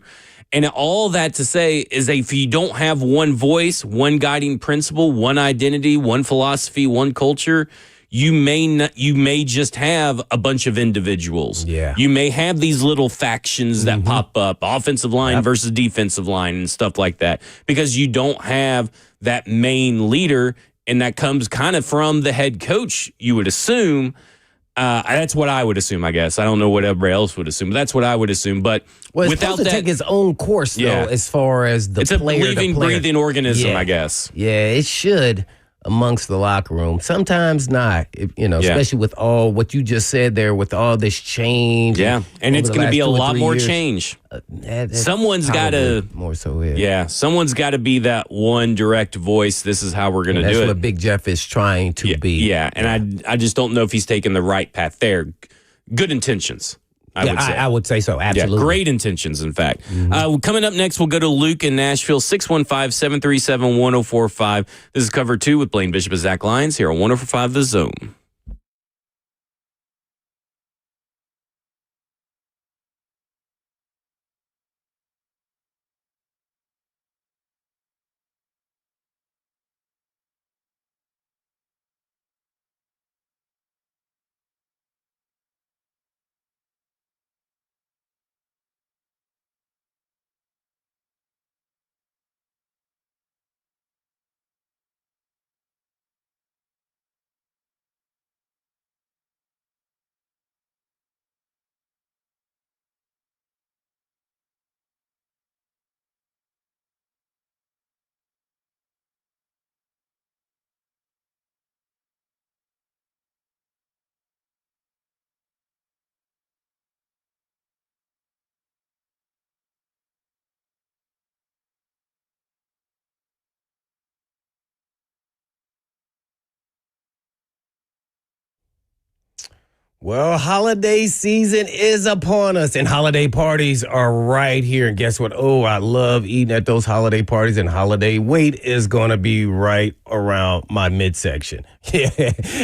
Speaker 2: And all that to say is that if you don't have one voice, one guiding principle, one identity, one philosophy, one culture, you may just have a bunch of individuals.
Speaker 3: Yeah.
Speaker 2: You may have these little factions that pop up, offensive line versus defensive line and stuff like that, because you don't have that main leader, and that comes kind of from the head coach, you would assume. That's what I would assume, I guess. I don't know what everybody else would assume, but that's what I would assume. But
Speaker 3: it's
Speaker 2: without
Speaker 3: supposed to take its own course, though, as far as the player.
Speaker 2: It's a living, breathing organism, I guess.
Speaker 3: Yeah, it should amongst the locker room. Sometimes not, especially with all what you just said there, with all this change.
Speaker 2: Yeah, and it's going to be a lot more change. Someone's got to
Speaker 3: more so.
Speaker 2: Someone's got to be that one direct voice. This is how we're going to do it.
Speaker 3: That's what Big Jeff is trying to be.
Speaker 2: Yeah, and I just don't know if he's taking the right path there. Good intentions.
Speaker 3: I would say so, absolutely.
Speaker 2: Yeah, great intentions, in fact. Coming up next, we'll go to Luke in Nashville, 615-737-1045. This is Cover 2 with Blaine Bishop and Zach Lyons here on 1045 The Zone.
Speaker 3: Well, holiday season is upon us, and holiday parties are right here. And guess what? Oh, I love eating at those holiday parties, and holiday weight is going to be right around my midsection. Yeah,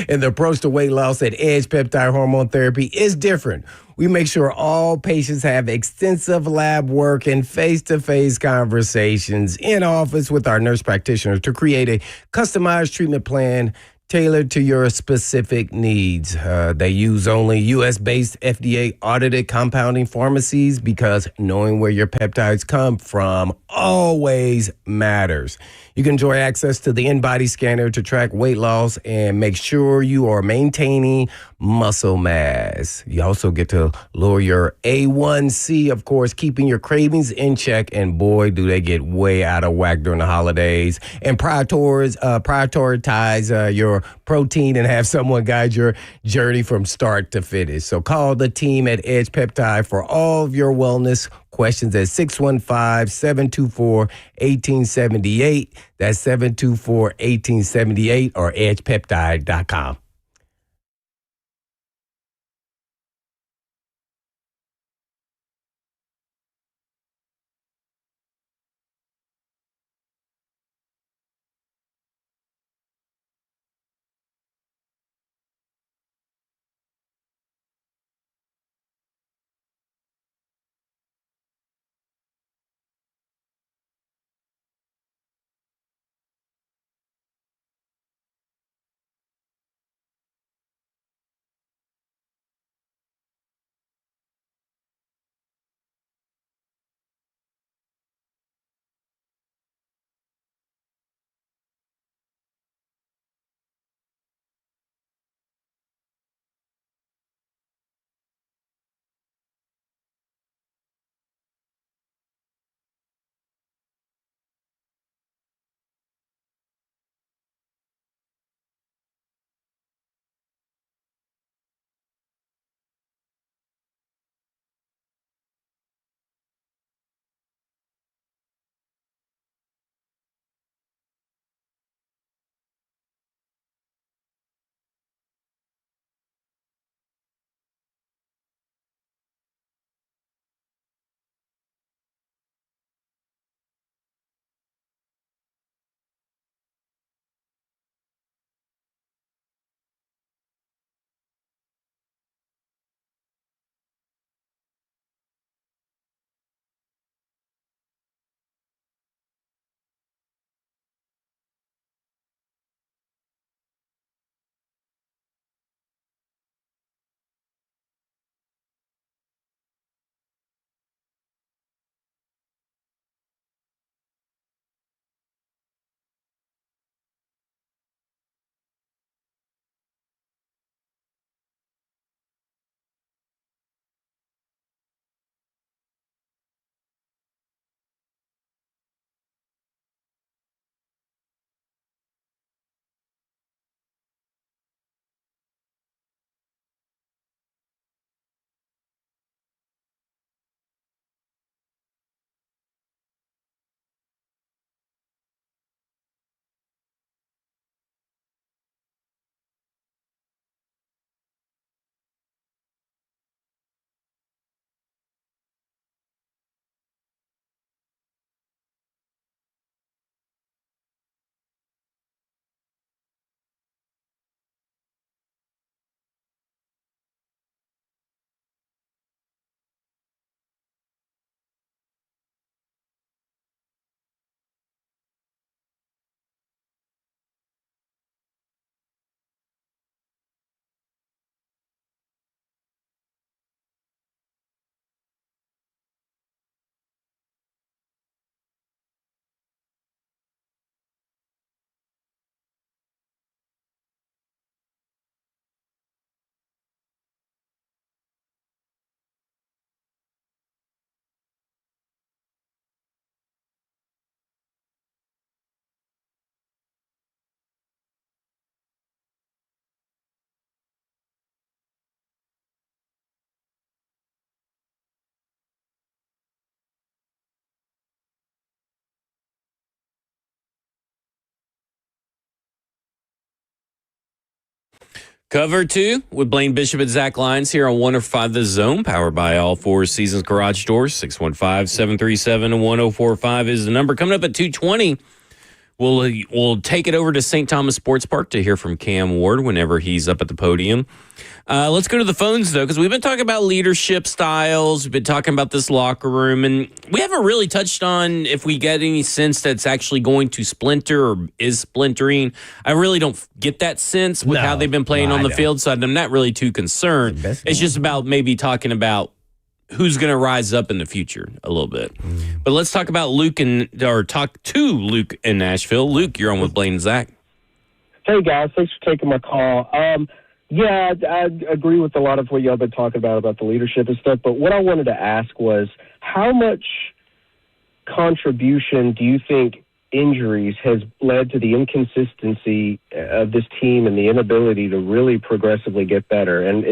Speaker 3: and the approach to weight loss at Edge Peptide Hormone Therapy is different. We make sure all patients have extensive lab work and face-to-face conversations in office with our nurse practitioners to create a customized treatment plan tailored to your specific needs. They use only U.S.-based FDA-audited compounding pharmacies because knowing where your peptides come from always matters. You can enjoy access to the InBody scanner to track weight loss and make sure you are maintaining muscle mass. You also get to lower your A1C, of course, keeping your cravings in check. And boy, do they get way out of whack during the holidays. And prioritize your protein and have someone guide your journey from start to finish. So call the team at Edge Peptide for all of your wellness questions at 615-724-1878. That's 724-1878 or edgepeptide.com.
Speaker 2: Cover 2 with Blaine Bishop and Zach Lyons here on 105 The Zone, powered by All Four Seasons Garage Doors. 615-737-1045 is the number. Coming up at 2:20, We'll take it over to St. Thomas Sports Park to hear from Cam Ward whenever he's up at the podium. Let's go to the phones, though, because we've been talking about leadership styles. We've been talking about this locker room, and we haven't really touched on if we get any sense that's actually going to splinter or is splintering. I really don't get that sense with how they've been playing on the field, so I'm not really too concerned. It's just about maybe talking about who's going to rise up in the future a little bit. But let's talk about talk to Luke in Nashville. Luke, you're on with Blaine and Zach.
Speaker 7: Hey, guys. Thanks for taking my call. Yeah, I agree with a lot of what y'all been talking about the leadership and stuff. But what I wanted to ask was, how much contribution do you think injuries has led to the inconsistency of this team and the inability to really progressively get better? And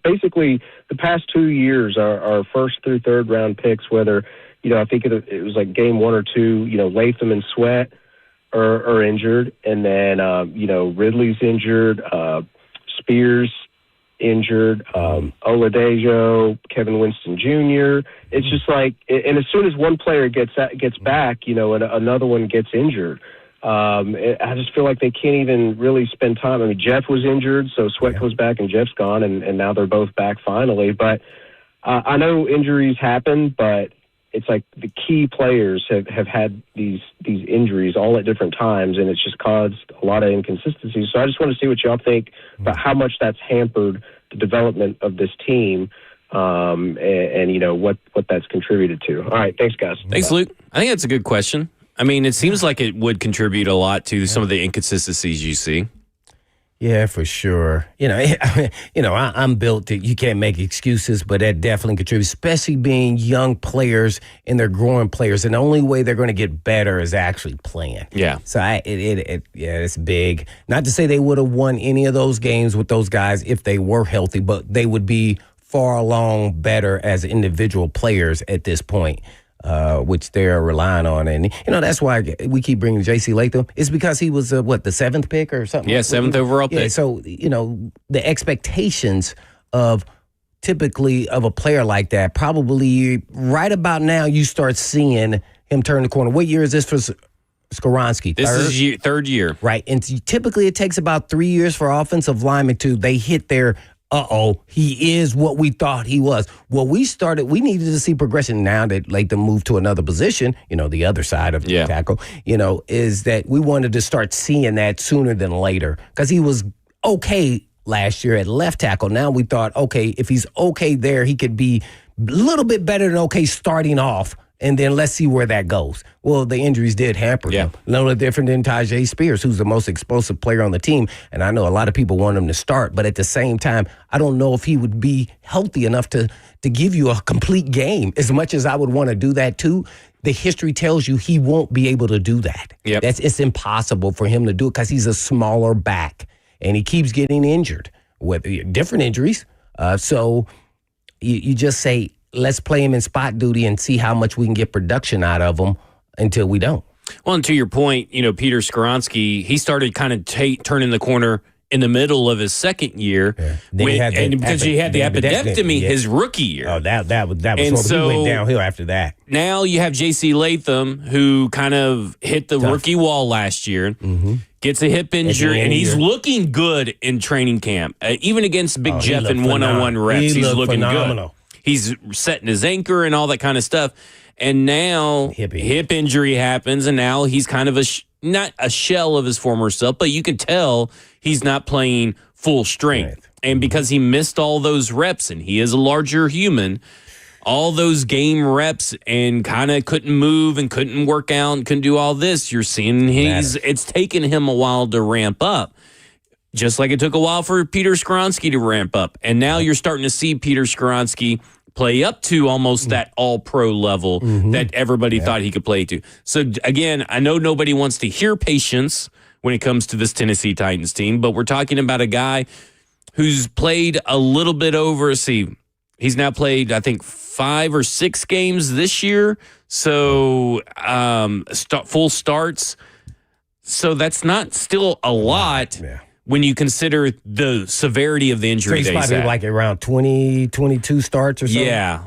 Speaker 7: basically the past 2 years, our first through third round picks, whether, I think it was like game 1 or 2, Latham and Sweat are injured. And then, Ridley's injured, Spears injured, Oladejo, Kevin Winston Jr. It's just like, and as soon as one player gets back, and another one gets injured. I just feel like they can't even really spend time. I mean, Jeff was injured, so Sweat comes back and Jeff's gone, and now they're both back finally. But I know injuries happen, but it's like the key players have had these injuries all at different times, and it's just caused a lot of inconsistencies. So I just want to see what y'all think about how much that's hampered the development of this team, and what that's contributed to. All right, thanks, guys.
Speaker 2: Thanks, Luke. I think that's a good question. I mean, it seems like it would contribute a lot to some of the inconsistencies you see.
Speaker 3: Yeah, for sure. I'm built to, you can't make excuses, but that definitely contributes, especially being young players and they're growing players. And the only way they're going to get better is actually playing.
Speaker 2: Yeah.
Speaker 3: So it's big. Not to say they would have won any of those games with those guys if they were healthy, but they would be far along better as individual players at this point. Which they're relying on. And, that's why we keep bringing J.C. Latham. It's because he was, the 7th pick or something?
Speaker 2: Yeah, 7th overall pick.
Speaker 3: Yeah, so, the expectations of typically of a player like that, probably right about now you start seeing him turn the corner. What year is this for Skoronski?
Speaker 2: This is third year.
Speaker 3: Right. And typically it takes about 3 years for offensive linemen they hit their he is what we thought he was. Well, we needed to see progression now that Latham moved to another position, the other side of the tackle, is that we wanted to start seeing that sooner than later because he was okay last year at left tackle. Now we thought, okay, if he's okay there, he could be a little bit better than okay starting off. And then let's see where that goes. Well, the injuries did hamper him. No different than Tyjae Spears, who's the most explosive player on the team. And I know a lot of people want him to start, but at the same time, I don't know if he would be healthy enough to give you a complete game. As much as I would want to do that too, the history tells you he won't be able to do that. It's impossible for him to do it because he's a smaller back. And he keeps getting injured with different injuries. So you just say, let's play him in spot duty and see how much we can get production out of him until we don't.
Speaker 2: Well, and to your point, Peter Skoronski, he started kind of turning the corner in the middle of his second year, because he had the epidectomy his rookie year.
Speaker 3: Oh, that was horrible. So he went downhill after that.
Speaker 2: Now you have J.C. Latham, who kind of hit the rookie wall last year, gets a hip injury, and he's looking good in training camp. Even against Big Jeff in one-on-one reps, he's looking good. He's setting his anchor and all that kind of stuff. And now hip injury happens, and now he's kind of not a shell of his former self, but you can tell he's not playing full strength. Right. And because he missed all those reps, and he is a larger human, all those game reps and kind of couldn't move and couldn't work out and couldn't do all this, you're seeing it's taken him a while to ramp up. Just like it took a while for Peter Skoronski to ramp up. And now you're starting to see Peter Skoronski play up to almost that all-pro level that everybody thought he could play to. So, again, I know nobody wants to hear patience when it comes to this Tennessee Titans team, but we're talking about a guy who's played a little bit over, he's now played, I think, 5 or 6 games this year, so full starts. So that's not still a lot. Yeah. When you consider the severity of the injury,
Speaker 3: so he's probably like around 20, 22 starts or something?
Speaker 2: Yeah.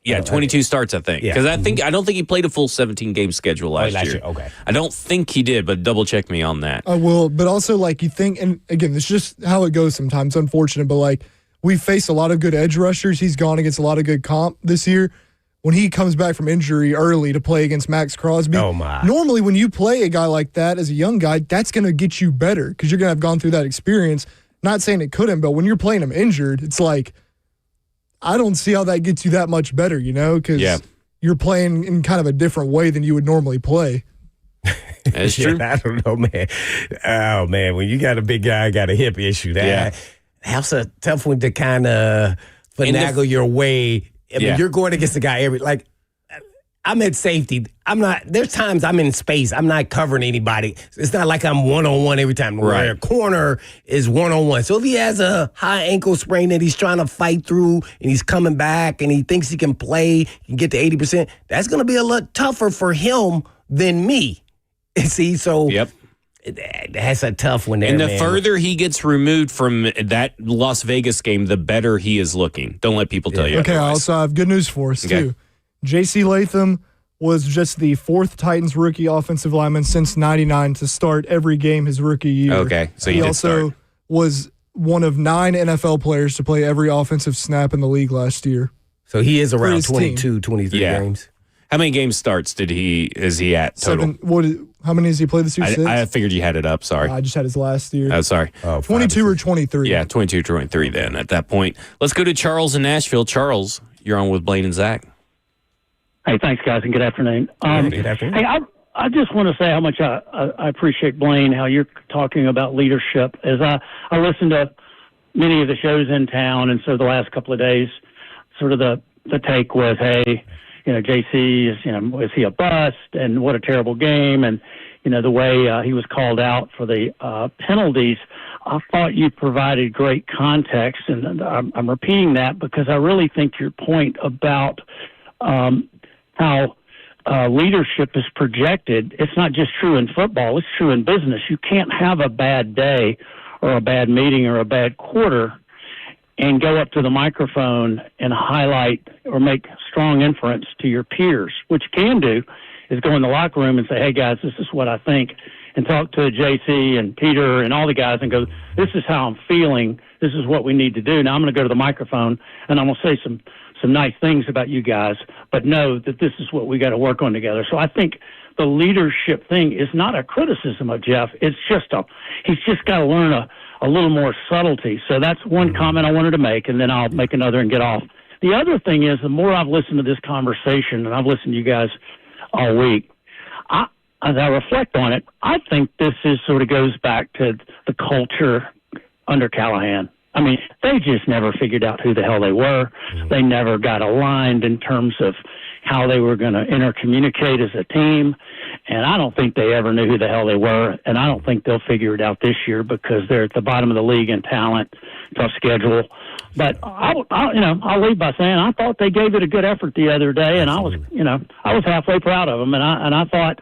Speaker 2: Yeah, 22 starts, I think.
Speaker 3: Yeah.
Speaker 2: Because I don't think he played a full 17-game schedule last year.
Speaker 3: Okay.
Speaker 2: I don't think he did, but double check me on that.
Speaker 1: I will, but also like you think, and again, it's just how it goes sometimes. Unfortunate, but like we face a lot of good edge rushers. He's gone against a lot of good comp this year. When he comes back from injury early to play against Max Crosby, normally when you play a guy like that as a young guy, that's going to get you better because you're going to have gone through that experience. Not saying it couldn't, but when you're playing him injured, it's like I don't see how that gets you that much better, because you're playing in kind of a different way than you would normally play.
Speaker 2: That's true.
Speaker 3: I don't know, man. Oh, man, when you got a big guy, got a hip issue, that's a tough one to kind of finagle your way. I mean, you're going against the guy I'm at safety. There's times I'm in space. I'm not covering anybody. It's not like I'm one-on-one every time.
Speaker 2: Right.
Speaker 3: Where a corner is one-on-one. So if he has a high ankle sprain that he's trying to fight through and he's coming back and he thinks he can play and get to 80%, that's going to be a lot tougher for him than me. See, so that's a tough one there,
Speaker 2: and the
Speaker 3: man.
Speaker 2: further he gets removed from that Las Vegas game, the better he is looking. Don't let people tell you
Speaker 1: Okay, I
Speaker 2: otherwise.
Speaker 1: also have good news for us, too. J.C. Latham was just the fourth Titans rookie offensive lineman since 99 to start every game his rookie year.
Speaker 2: Okay, so
Speaker 1: he also was one of 9 NFL players to play every offensive snap in the league last year.
Speaker 3: So he is around
Speaker 1: his
Speaker 3: 22, 23 games.
Speaker 2: How many game starts is he at total?
Speaker 1: 7. How many has he played this year? 6?
Speaker 2: I figured you had it up. Sorry.
Speaker 1: I just had his last year.
Speaker 2: Oh, sorry.
Speaker 1: 22 or 23.
Speaker 2: Yeah, 22, 23 then at that point. Let's go to Charles in Nashville. Charles, you're on with Blaine and Zach.
Speaker 8: Hey, thanks, guys, and good afternoon.
Speaker 3: Good afternoon.
Speaker 8: Hey, I just want to say how much I appreciate, Blaine, how you're talking about leadership. As I listen to many of the shows in town, and so the last couple of days, sort of the take was, hey, JC is he a bust, and what a terrible game, and the way he was called out for the penalties. I thought you provided great context, and I'm repeating that because I really think your point about how leadership is projected, it's not just true in football, it's true in business. You can't have a bad day or a bad meeting or a bad quarter and go up to the microphone and highlight or make strong inference to your peers. What you can do is go in the locker room and say, hey, guys, this is what I think, and talk to JC and Peter and all the guys and go, this is how I'm feeling. This is what we need to do. Now I'm going to go to the microphone and I'm going to say some nice things about you guys, but know that this is what we got to work on together. So I think the leadership thing is not a criticism of Jeff. It's just he's just got to learn a little more subtlety. So that's one comment I wanted to make, and then I'll make another and get off. The other thing is, the more I've listened to this conversation, and I've listened to you guys all week, as I reflect on it, I think this sort of goes back to the culture under Callahan. I mean, they just never figured out who the hell they were. They never got aligned in terms of how they were going to intercommunicate as a team. And I don't think they ever knew who the hell they were. And I don't think they'll figure it out this year because they're at the bottom of the league in talent, tough schedule. But I'll leave by saying I thought they gave it a good effort the other day, and I was halfway proud of them. And I thought,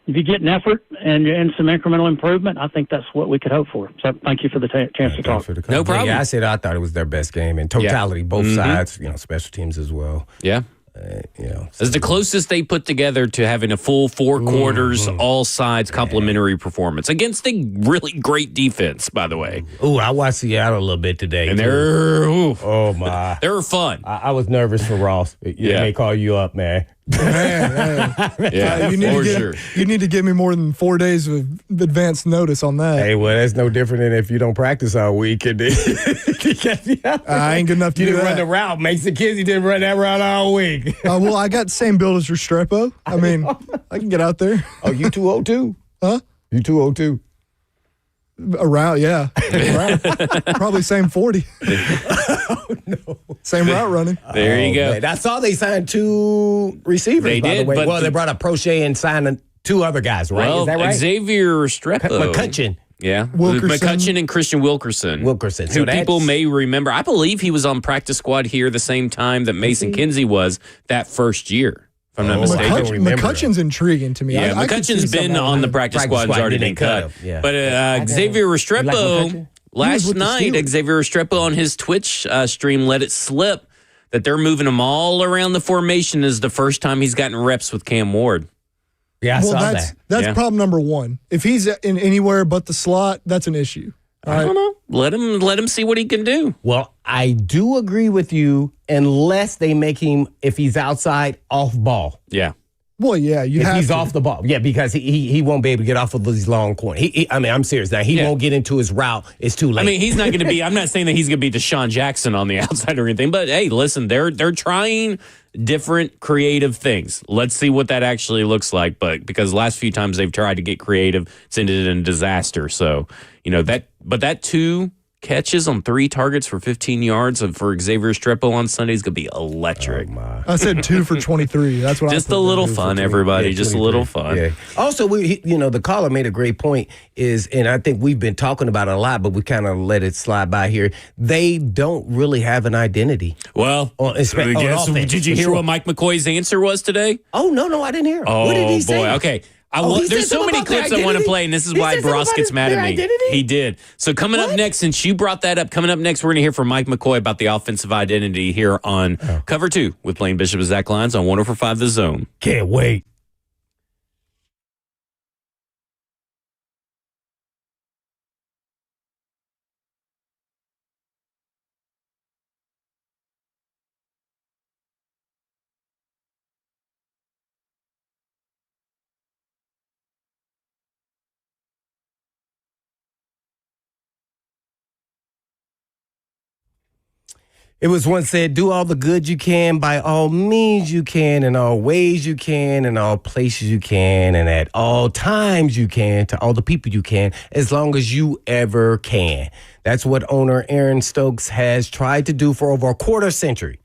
Speaker 8: if you get an effort and some incremental improvement, I think that's what we could hope for. So thank you for the chance to talk.
Speaker 2: No problem.
Speaker 3: Yeah, I thought it was their best game in totality, both sides, special teams as well.
Speaker 2: Yeah. It's the closest they put together to having a full 4 quarters, all sides complimentary performance against a really great defense, by the way.
Speaker 3: Ooh, I watched Seattle a little bit today.
Speaker 2: And
Speaker 3: oh my,
Speaker 2: they were fun.
Speaker 3: I was nervous for Ross. Yeah, they call you up, man.
Speaker 2: Yeah,
Speaker 1: you need to give me more than 4 days of advance notice on that.
Speaker 3: Hey, well, that's no different than if you don't practice all week. And
Speaker 1: I ain't good enough to
Speaker 3: you
Speaker 1: do
Speaker 3: didn't
Speaker 1: that.
Speaker 3: run the route. Makes the kids, you didn't run that route all week.
Speaker 1: Well, I got the same build as Restrepo. I mean, I can get out there.
Speaker 3: Oh, you 202?
Speaker 1: Huh?
Speaker 3: You 202?
Speaker 1: Around, yeah. Probably same 40.
Speaker 3: No.
Speaker 1: Same route running.
Speaker 2: There you go.
Speaker 3: Man. I saw they signed 2 receivers,
Speaker 2: They
Speaker 3: by
Speaker 2: did,
Speaker 3: the way.
Speaker 2: but
Speaker 3: Well, they brought up Prochet and signed 2 other guys, right?
Speaker 2: Well,
Speaker 3: Is that right?
Speaker 2: Xavier Restrepo.
Speaker 3: McCutcheon.
Speaker 2: Yeah.
Speaker 1: Wilkerson.
Speaker 2: McCutcheon and Christian Wilkerson.
Speaker 3: So
Speaker 2: who people may remember. I believe he was on practice squad here the same time that Mason Kinsey was that first year, if I'm not mistaken.
Speaker 1: McCutcheon's intriguing to me.
Speaker 2: Yeah,
Speaker 1: I could see
Speaker 2: McCutcheon's been
Speaker 1: something
Speaker 2: on the practice squad and has already been cut.
Speaker 3: Yeah.
Speaker 2: But Xavier Restrepo,
Speaker 1: He was
Speaker 2: last
Speaker 1: with the
Speaker 2: night,
Speaker 1: Steelers.
Speaker 2: Xavier Restrepo on his Twitch stream let it slip that they're moving him all around the formation is the first time he's gotten reps with Cam Ward.
Speaker 3: Yeah, I
Speaker 1: Well,
Speaker 3: saw
Speaker 1: that's
Speaker 3: that.
Speaker 1: problem number one. If he's in anywhere but the slot, that's an issue.
Speaker 2: I don't know. Let him see what he can do.
Speaker 3: Well, I do agree with you unless they make him, if he's outside, off ball.
Speaker 2: Yeah.
Speaker 1: Well, yeah, you
Speaker 3: If
Speaker 1: have
Speaker 3: he's
Speaker 1: to.
Speaker 3: off the ball. Yeah, because he won't be able to get off of these long corners. I mean, I'm serious now. He won't get into his route. It's too late.
Speaker 2: I mean, he's not going to be. I'm not saying that he's going to be Deshaun Jackson on the outside or anything. But hey, listen, they're trying different creative things. Let's see what that actually looks like. But because the last few times they've tried to get creative, it's ended in disaster. So that 2 catches on 3 targets for 15 yards for Xavier Streppo on Sunday is going to be electric.
Speaker 1: I said 2 for 23. That's what
Speaker 2: Just
Speaker 1: I
Speaker 2: a little fun, everybody. Just a little fun.
Speaker 3: Yeah. Also, the caller made a great point and I think we've been talking about it a lot, but we kind of let it slide by here. They don't really have an identity.
Speaker 2: Well, did you hear what Mike McCoy's answer was today?
Speaker 3: Oh, no, I didn't hear him. What did he say?
Speaker 2: Boy, okay.
Speaker 3: He
Speaker 2: There's
Speaker 3: said
Speaker 2: so many
Speaker 3: something about
Speaker 2: clips
Speaker 3: their
Speaker 2: I want to
Speaker 3: identity?
Speaker 2: play, and this is
Speaker 3: He
Speaker 2: why
Speaker 3: said something
Speaker 2: Bross
Speaker 3: about
Speaker 2: gets mad
Speaker 3: their
Speaker 2: at me.
Speaker 3: identity?
Speaker 2: He did. So coming up next, since you brought that up, coming up next, we're going to hear from Mike McCoy about the offensive identity here on Cover 2 with Blaine Bishop and Zach Lyons on 104.5 The Zone.
Speaker 3: Can't wait. It was once said, do all the good you can by all means you can, in all ways you can, in all places you can, and at all times you can, to all the people you can, as long as you ever can. That's what owner Aaron Stokes has tried to do for over a quarter century.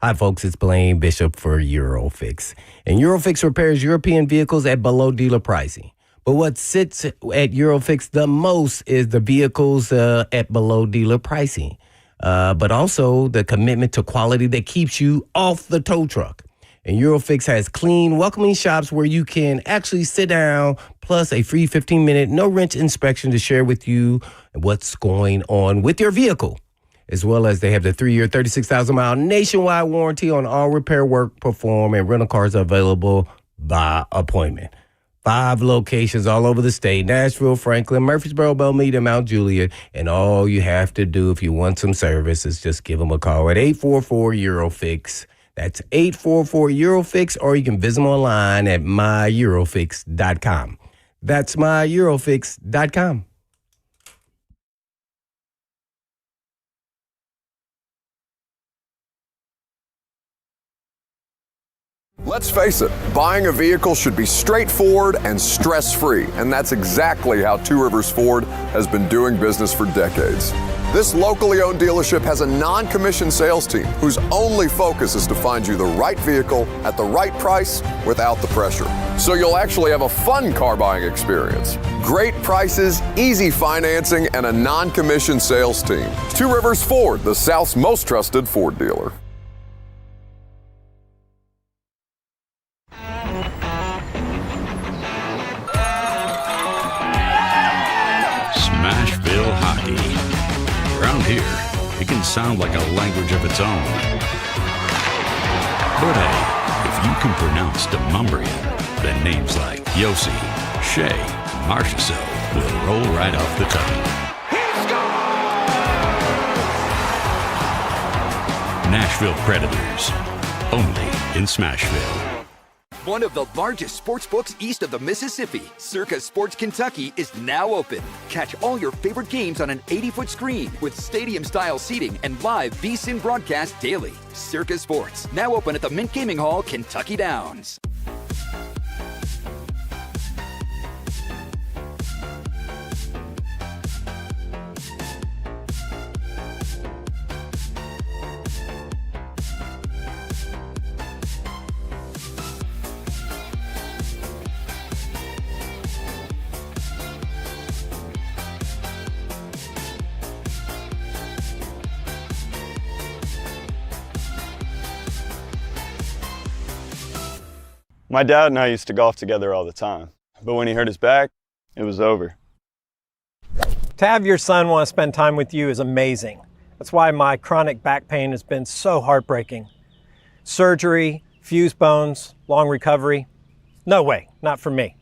Speaker 3: Hi, folks. It's Blaine Bishop for Eurofix. And Eurofix repairs European vehicles at below dealer pricing. But what sits at Eurofix the most is the vehicles at below dealer pricing. But also the commitment to quality that keeps you off the tow truck. And Eurofix has clean, welcoming shops where you can actually sit down, plus a free 15-minute no-wrench inspection to share with you what's going on with your vehicle. As well as they have the 3-year, 36,000-mile nationwide warranty on all repair work performed, and rental cars are available by appointment. 5 locations all over the state: Nashville, Franklin, Murfreesboro, Belmead, and Mount Juliet. And all you have to do if you want some service is just give them a call at 844-EUROFIX. That's 844-EUROFIX, or you can visit them online at myEurofix.com. That's myEurofix.com.
Speaker 9: Let's face it, buying a vehicle should be straightforward and stress-free, and that's exactly how Two Rivers Ford has been doing business for decades. This locally owned dealership has a non-commissioned sales team whose only focus is to find you the right vehicle at the right price without the pressure. So you'll actually have a fun car buying experience. Great prices, easy financing, and a non-commissioned sales team. Two Rivers Ford, the South's most trusted Ford dealer.
Speaker 10: Smashville hockey. Around here, it can sound like a language of its own. But hey, if you can pronounce Demumbrian, then names like Yossi, Shea, Marchessault will roll right off the tongue. Nashville Predators, only in Smashville.
Speaker 11: One of the largest sports books east of the Mississippi, Circa Sports Kentucky, is now open. Catch all your favorite games on an 80-foot screen with stadium-style seating and live VSiN broadcast daily. Circa Sports, now open at the Mint Gaming Hall, Kentucky Downs.
Speaker 12: My dad and I used to golf together all the time, but when he hurt his back, it was over.
Speaker 13: To have your son want to spend time with you is amazing. That's why my chronic back pain has been so heartbreaking. Surgery, fused bones, long recovery. No way, not for me.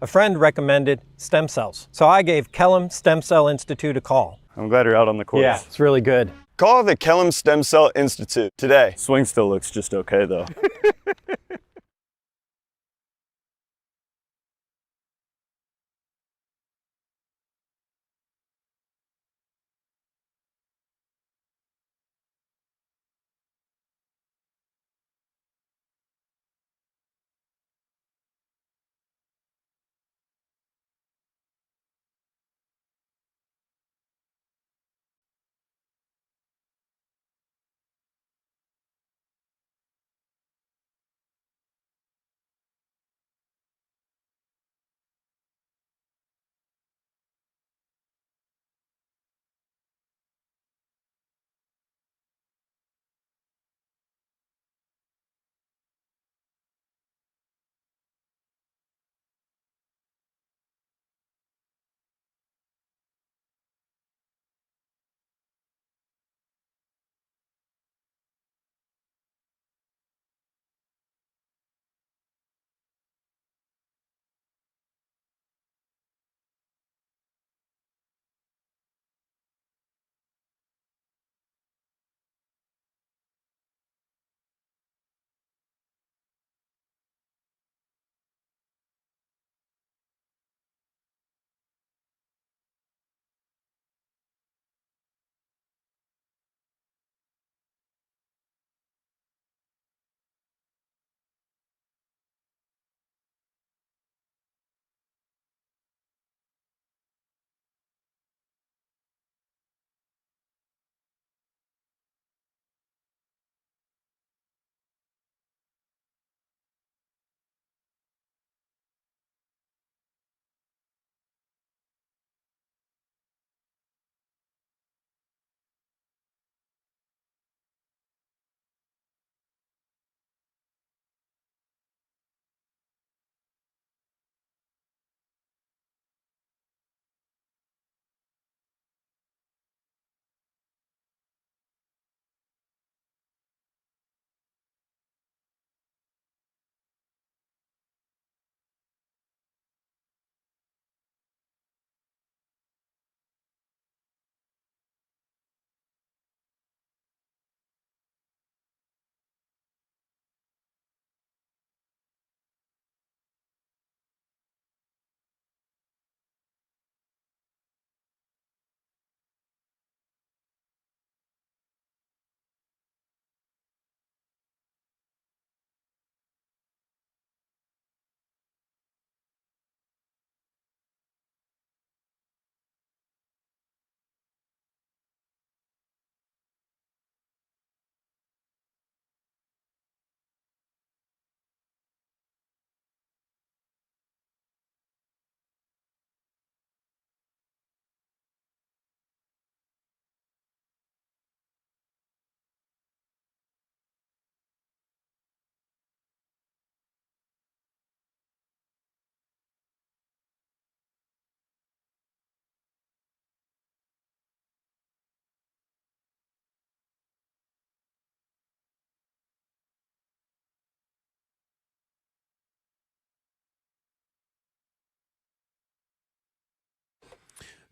Speaker 13: A friend recommended stem cells, so I gave Kellum Stem Cell Institute a call.
Speaker 12: I'm glad you're out on the course.
Speaker 13: Yeah, it's really good.
Speaker 12: Call the Kellum Stem Cell Institute today. Swing still looks just okay, though.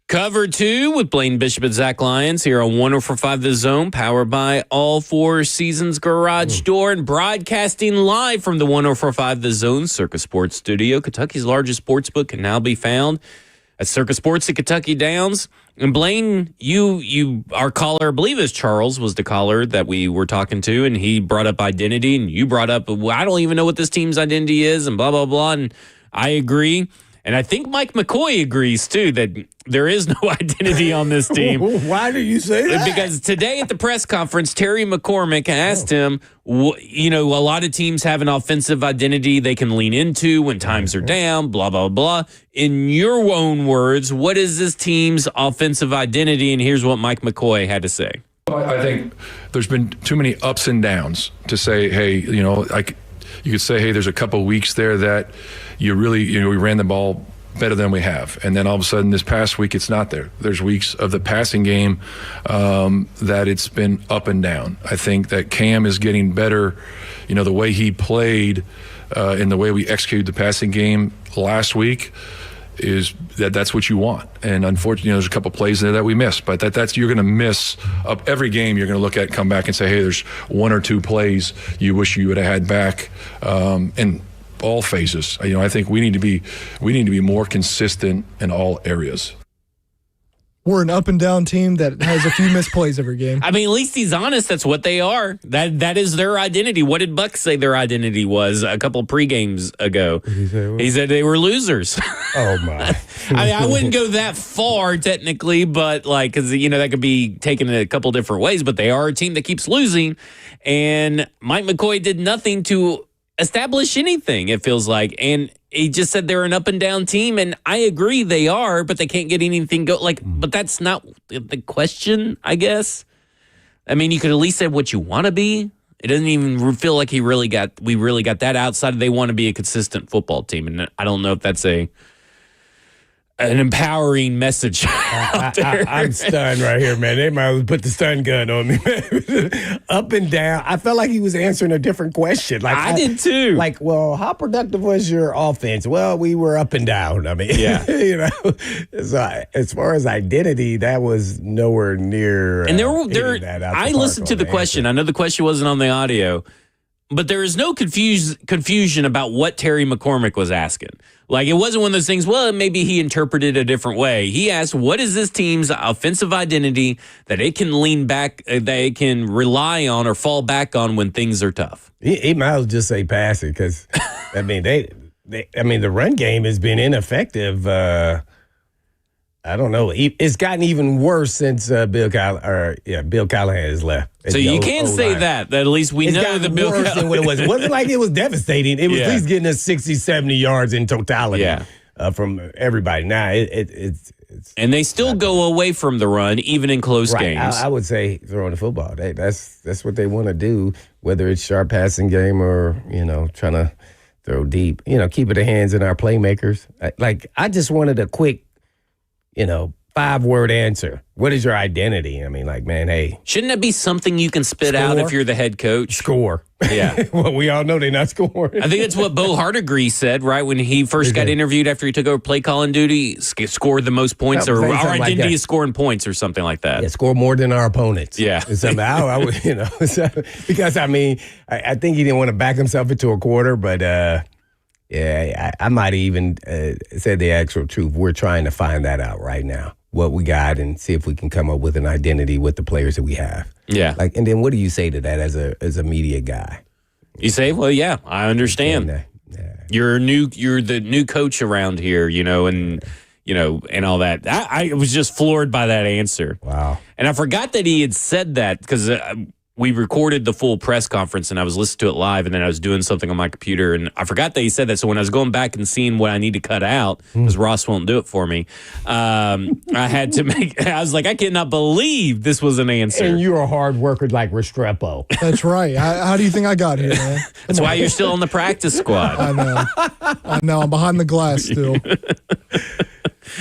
Speaker 2: Cover 2 with Blaine Bishop and Zach Lyons here on 104.5 The Zone, powered by All Four Seasons Garage Door and broadcasting live from the 104.5 The Zone Circa Sports Studio. Kentucky's largest sports book can now be found at Circa Sports at Kentucky Downs. And Blaine, our caller, I believe it was Charles, was the caller that we were talking to, and he brought up identity, and you brought up, well, I don't even know what this team's identity is, and blah, blah, blah, and I agree. And I think Mike McCoy agrees, too, that there is no identity on this team.
Speaker 14: Why do you say that?
Speaker 2: Because today at the press conference, Terry McCormick asked him, a lot of teams have an offensive identity they can lean into when times are down, blah, blah, blah. In your own words, what is this team's offensive identity? And here's what Mike McCoy had to say.
Speaker 15: I think there's been too many ups and downs to say, hey, you could say, hey, there's a couple of weeks there that you really, we ran the ball better than we have. And then all of a sudden this past week, it's not there. There's weeks of the passing game that it's been up and down. I think that Cam is getting better. You know, the way he played and the way we executed the passing game last week is that's what you want. And unfortunately, there's a couple plays there that we missed, but that's you're going to miss up every game. You're going to look at, come back and say, hey, there's one or two plays you wish you would have had back in all phases. You know, I think we need to be more consistent in all areas.
Speaker 1: We're an up and down team that has a few missed plays every game.
Speaker 2: I mean, at least he's honest. That's what they are. That is their identity. What did Buck say their identity was a couple pre-games ago? He said they were losers.
Speaker 3: Oh, my.
Speaker 2: I mean, I wouldn't go that far technically, but because that could be taken in a couple different ways. But they are a team that keeps losing, and Mike McCoy did nothing to establish anything. It feels like, and he just said they're an up and down team, and I agree they are, but they can't get anything go. But that's not the question, I guess. I mean, you could at least say what you want to be. It doesn't even feel like we really got that outside. They want to be a consistent football team, and I don't know if that's an empowering message.
Speaker 3: I'm stunned right here, man. They might have put the stun gun on me, man. Up and down. I felt like he was answering a different question. Like
Speaker 2: I did too.
Speaker 3: Like, well, how productive was your offense? Well, we were up and down. I mean,
Speaker 2: yeah.
Speaker 3: So as far as identity, that was nowhere near.
Speaker 2: And I listened to the question. I know the question wasn't on the audio, but there is no confusion about what Terry McCormick was asking. Like, it wasn't one of those things, well, maybe he interpreted it a different way. He asked, what is this team's offensive identity that it can lean back, that it can rely on or fall back on when things are tough?
Speaker 3: He might as well just say passing because, I mean, the run game has been ineffective. I don't know. It's gotten even worse since Bill Callahan has left.
Speaker 2: So you can't say that at least we know the Bill Callahan.
Speaker 3: Than what it was. It wasn't like it was devastating. It was at least getting us 60, 70 yards in totality from everybody. Now, it's
Speaker 2: and they still go away from the run, even in close games.
Speaker 3: I would say throwing the football. That's what they want to do, whether it's sharp passing game or, trying to throw deep. Keep it in the hands of our playmakers. I just wanted a quick, 5-word answer. What is your identity? I mean, man, hey.
Speaker 2: Shouldn't that be something you can spit out if you're the head coach?
Speaker 3: Score.
Speaker 2: Yeah.
Speaker 3: Well, we all know they're not scoring.
Speaker 2: I think that's what Bo Hardegree said, right? When he first got interviewed after he took over play calling duty, scored the most points, or our identity is scoring points or something like that.
Speaker 3: Yeah, score more than our opponents.
Speaker 2: Yeah.
Speaker 3: Somehow, I would, because, I mean, I think he didn't want to back himself into a quarter, but, yeah, I might even said the actual truth. We're trying to find that out right now, what we got, and see if we can come up with an identity with the players that we have.
Speaker 2: Yeah.
Speaker 3: And then what do you say to that as a media guy?
Speaker 2: You say, well, yeah, I understand.
Speaker 3: Yeah.
Speaker 2: You're the new coach around here, and all that. I was just floored by that answer.
Speaker 3: Wow.
Speaker 2: And I forgot that he had said that because we recorded the full press conference and I was listening to it live, and then I was doing something on my computer, and I forgot that he said that. So when I was going back and seeing what I need to cut out, because Ross won't do it for me, I had to I was like, I cannot believe this was an answer.
Speaker 3: And you're a hard worker like Restrepo.
Speaker 1: That's right. How do you think I got here, man?
Speaker 2: That's why you're still on the practice squad.
Speaker 1: I know. I'm behind the glass still.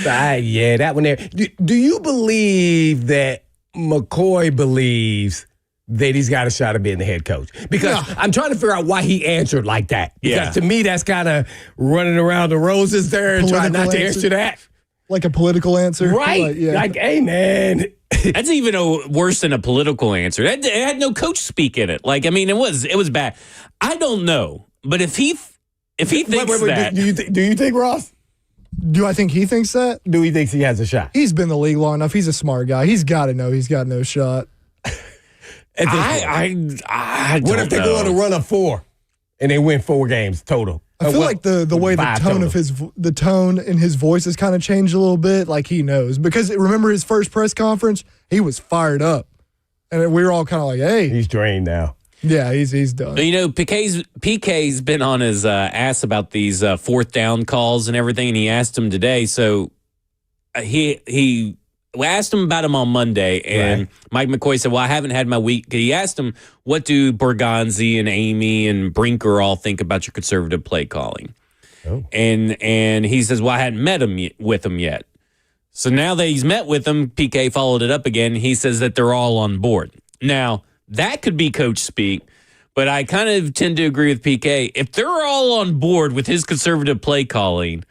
Speaker 3: Yeah, that one there. Do you believe that McCoy believes that he's got a shot at being the head coach? Because I'm trying to figure out why he answered like that. Because to me, that's kind of running around the roses there and trying not to answer that.
Speaker 1: Like a political answer?
Speaker 3: Right. Like, hey, man.
Speaker 2: That's even worse than a political answer. It had no coach speak in it. It was bad. I don't know. But if he thinks that.
Speaker 3: Do you think, Ross?
Speaker 1: Do I think he thinks that?
Speaker 3: Do he thinks he has a shot?
Speaker 1: He's been in the league long enough. He's a smart guy. He's got to know he's got no shot.
Speaker 2: I
Speaker 3: what if they go on a run of 4 and they win 4 games total?
Speaker 1: I feel like the way the tone in his voice has kind of changed a little bit. Like he knows, because remember his first press conference, he was fired up, and we were all kind of like, "Hey,
Speaker 3: he's drained now."
Speaker 1: Yeah, he's done.
Speaker 2: PK's been on his ass about these 4th down calls and everything, and he asked him today. So we asked him about him on Monday, and Mike McCoy said, well, I haven't had my week. He asked him, what do Bergonzi and Amy and Brinker all think about your conservative play calling? And he says, well, I hadn't met with him yet. So now that he's met with them, PK followed it up again. He says that they're all on board. Now, that could be coach speak, but I kind of tend to agree with PK. If they're all on board with his conservative play calling,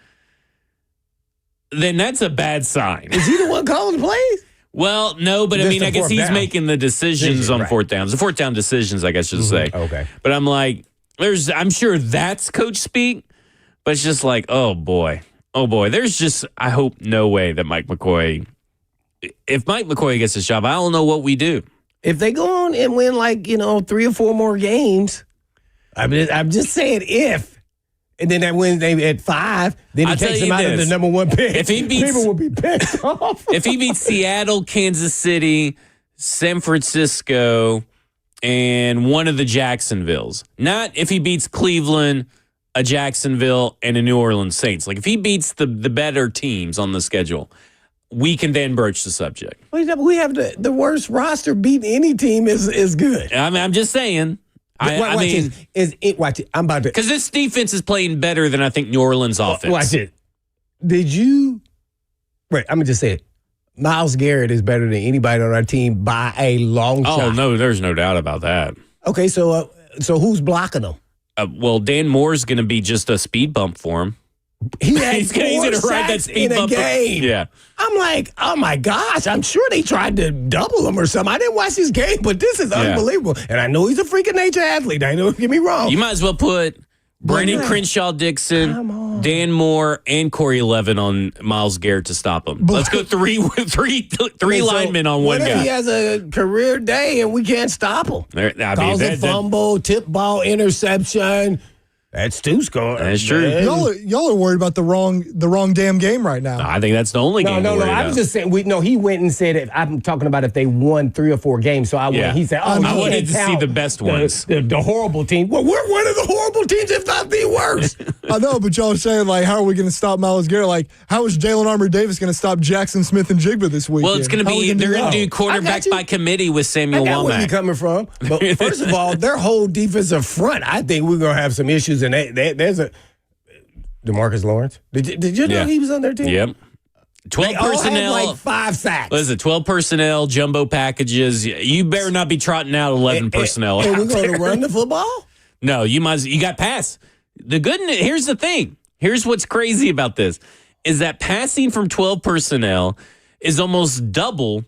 Speaker 2: then that's a bad sign.
Speaker 3: Is he the one calling the plays?
Speaker 2: Well, no, but I mean, I guess he's making the decisions on fourth downs. The fourth down decisions, I guess you should say.
Speaker 3: Okay.
Speaker 2: But I'm like, I'm sure that's coach speak, but it's just like, oh boy. There's just, I hope, no way that Mike McCoy, if Mike McCoy gets a job, I don't know what we do.
Speaker 3: If they go on and win 3 or 4 more games, I'm just saying if. And then that Wednesday at 5, then he takes him out of the number 1 pick.
Speaker 2: If he beats,
Speaker 3: people will be pissed off.
Speaker 2: If he beats Seattle, Kansas City, San Francisco, and one of the Jacksonvilles, not if he beats Cleveland, a Jacksonville, and a New Orleans Saints. Like if he beats the better teams on the schedule, we can then broach the subject.
Speaker 3: We have the worst roster. Beating any team is good.
Speaker 2: I mean, I'm just saying.
Speaker 3: Watch it. I'm about to.
Speaker 2: Because this defense is playing better than I think New Orleans offense.
Speaker 3: Watch it. Did you? Right. I'm going to just say it. Myles Garrett is better than anybody on our team by a long shot.
Speaker 2: Oh, no, there's no doubt about that.
Speaker 3: Okay, so who's blocking them?
Speaker 2: Well, Dan Moore's going to be just a speed bump for him.
Speaker 3: He's
Speaker 2: going to ride that speed
Speaker 3: in
Speaker 2: bump
Speaker 3: a game.
Speaker 2: Yeah.
Speaker 3: I'm like, oh my gosh, I'm sure they tried to double him or something. I didn't watch this game, but this is unbelievable. And I know he's a freak of nature athlete. I don't get me wrong.
Speaker 2: You might as well put Brandon Crenshaw Dixon, Dan Moore, and Corey Levin on Myles Garrett to stop him. Let's go three linemen on one
Speaker 3: guy. What if he has a career day and we can't stop him? Calls a fumble, tip ball, interception. That's 2 scores.
Speaker 2: That's true.
Speaker 1: Y'all are worried about the wrong damn game right now.
Speaker 2: I think that's the only game.
Speaker 3: No. I was just saying. He went and said it. I'm talking about if they won 3 or 4 games. So he said,
Speaker 2: I wanted to see the best ones.
Speaker 3: The horrible team. Well, we're one of the horrible teams, if not the worst.
Speaker 1: I know, but y'all are saying how are we going to stop Myles Garrett? How is Jalen Armour Davis going to stop Jackson Smith and Jigba this week?
Speaker 2: Well, it's going to be they're going to do quarterback by committee with Samuel
Speaker 3: Womack. I got where you're coming from. But first of all, their whole defensive front, I think we're going to have some issues, and there's a DeMarcus Lawrence. Did you know he was on their team?
Speaker 2: Yep. 12 personnel.
Speaker 3: Had 5 sacks.
Speaker 2: What is it? 12 personnel, jumbo packages. You better not be trotting out 11 personnel.
Speaker 3: And we're going to run the football?
Speaker 2: No, you got pass. The good news, here's the thing. Here's what's crazy about this is that passing from 12 personnel is almost double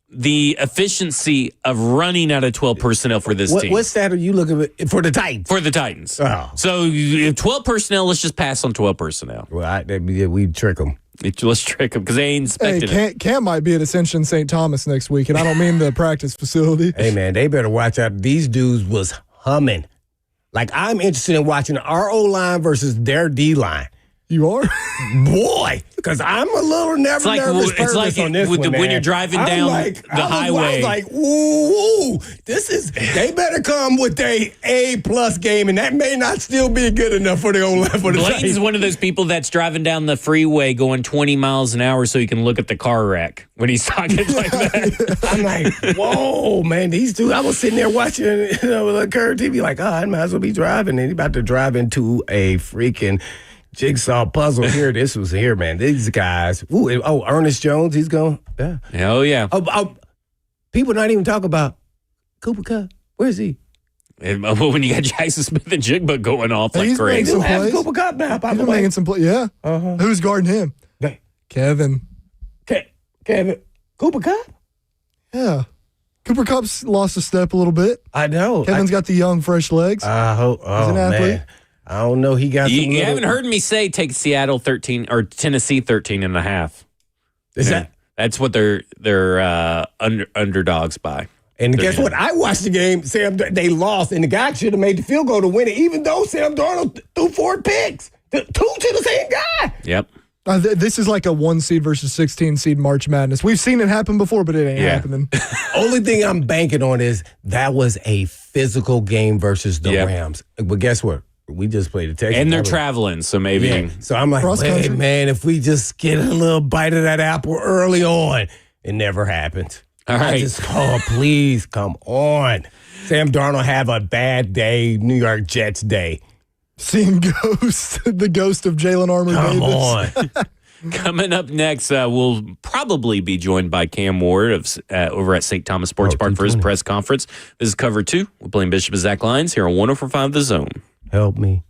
Speaker 2: the efficiency of running out of 12 personnel for this team.
Speaker 3: What stat are you looking at for the Titans?
Speaker 2: For the Titans.
Speaker 3: Oh.
Speaker 2: So 12 personnel, let's just pass on 12 personnel.
Speaker 3: Well, we trick them.
Speaker 2: Let's trick them because they ain't inspected it.
Speaker 1: Cam might be at Ascension St. Thomas next week, and I don't mean the practice facility.
Speaker 3: Hey, man, they better watch out. These dudes was humming. I'm interested in watching our O-line versus their D-line.
Speaker 1: You are?
Speaker 3: Boy, because I'm a little nervous on this one,
Speaker 2: when you're driving down the highway.
Speaker 3: I was like, ooh, they better come with a A+ game, and that may not still be good enough for the O-line for the
Speaker 2: Blaine's
Speaker 3: Titans.
Speaker 2: one of those people that's driving down the freeway going 20 miles an hour so he can look at the car wreck when he's talking like that.
Speaker 3: I'm like, whoa, man, these two. I was sitting there watching, the Curve TV, like, I might as well be driving. And he's about to drive into a freaking jigsaw puzzle here. This was here, man. These guys. Ernest Jones, he's going. Yeah.
Speaker 2: Oh, yeah.
Speaker 3: People not even talk about Cooper Kupp. Where is he?
Speaker 2: When you got Jackson Smith and Jigba going off like crazy.
Speaker 3: They have Cooper Kupp now.
Speaker 1: He's making some plays. Yeah.
Speaker 3: Uh-huh.
Speaker 1: Who's guarding him? Kevin.
Speaker 3: Kevin. Cooper Kupp?
Speaker 1: Yeah. Cooper Kupp's lost a step a little bit.
Speaker 3: I know.
Speaker 1: Kevin's got the young, fresh legs.
Speaker 3: He's an athlete. Man. I don't know. He got.
Speaker 2: You haven't heard me say take Seattle 13 or Tennessee 13.5. That's what they're underdogs by.
Speaker 3: And guess what? I watched the game. They lost, and the guy should have made the field goal to win it, even though Sam Darnold threw 4 picks. 2 to the same guy.
Speaker 2: Yep.
Speaker 1: This is like a 1 seed versus 16 seed March Madness. We've seen it happen before, but it ain't happening.
Speaker 3: Only thing I'm banking on is that was a physical game versus the Rams. But guess what? We just played the Texans.
Speaker 2: And they're traveling, so maybe. Yeah.
Speaker 3: So I'm like, hey, man, if we just get a little bite of that apple early on, it never happened.
Speaker 2: All right.
Speaker 3: Please, come on. Sam Darnold have a bad day, New York Jets day.
Speaker 1: Seeing ghosts, the ghost of Jalen Armour Davis.
Speaker 3: Come on.
Speaker 2: Coming up next, we'll probably be joined by Cam Ward over at St. Thomas Sports Park for his press conference. This is Cover 2 with Blaine Bishop and Zach Lyons here on 104.5 The Zone.
Speaker 3: Help me.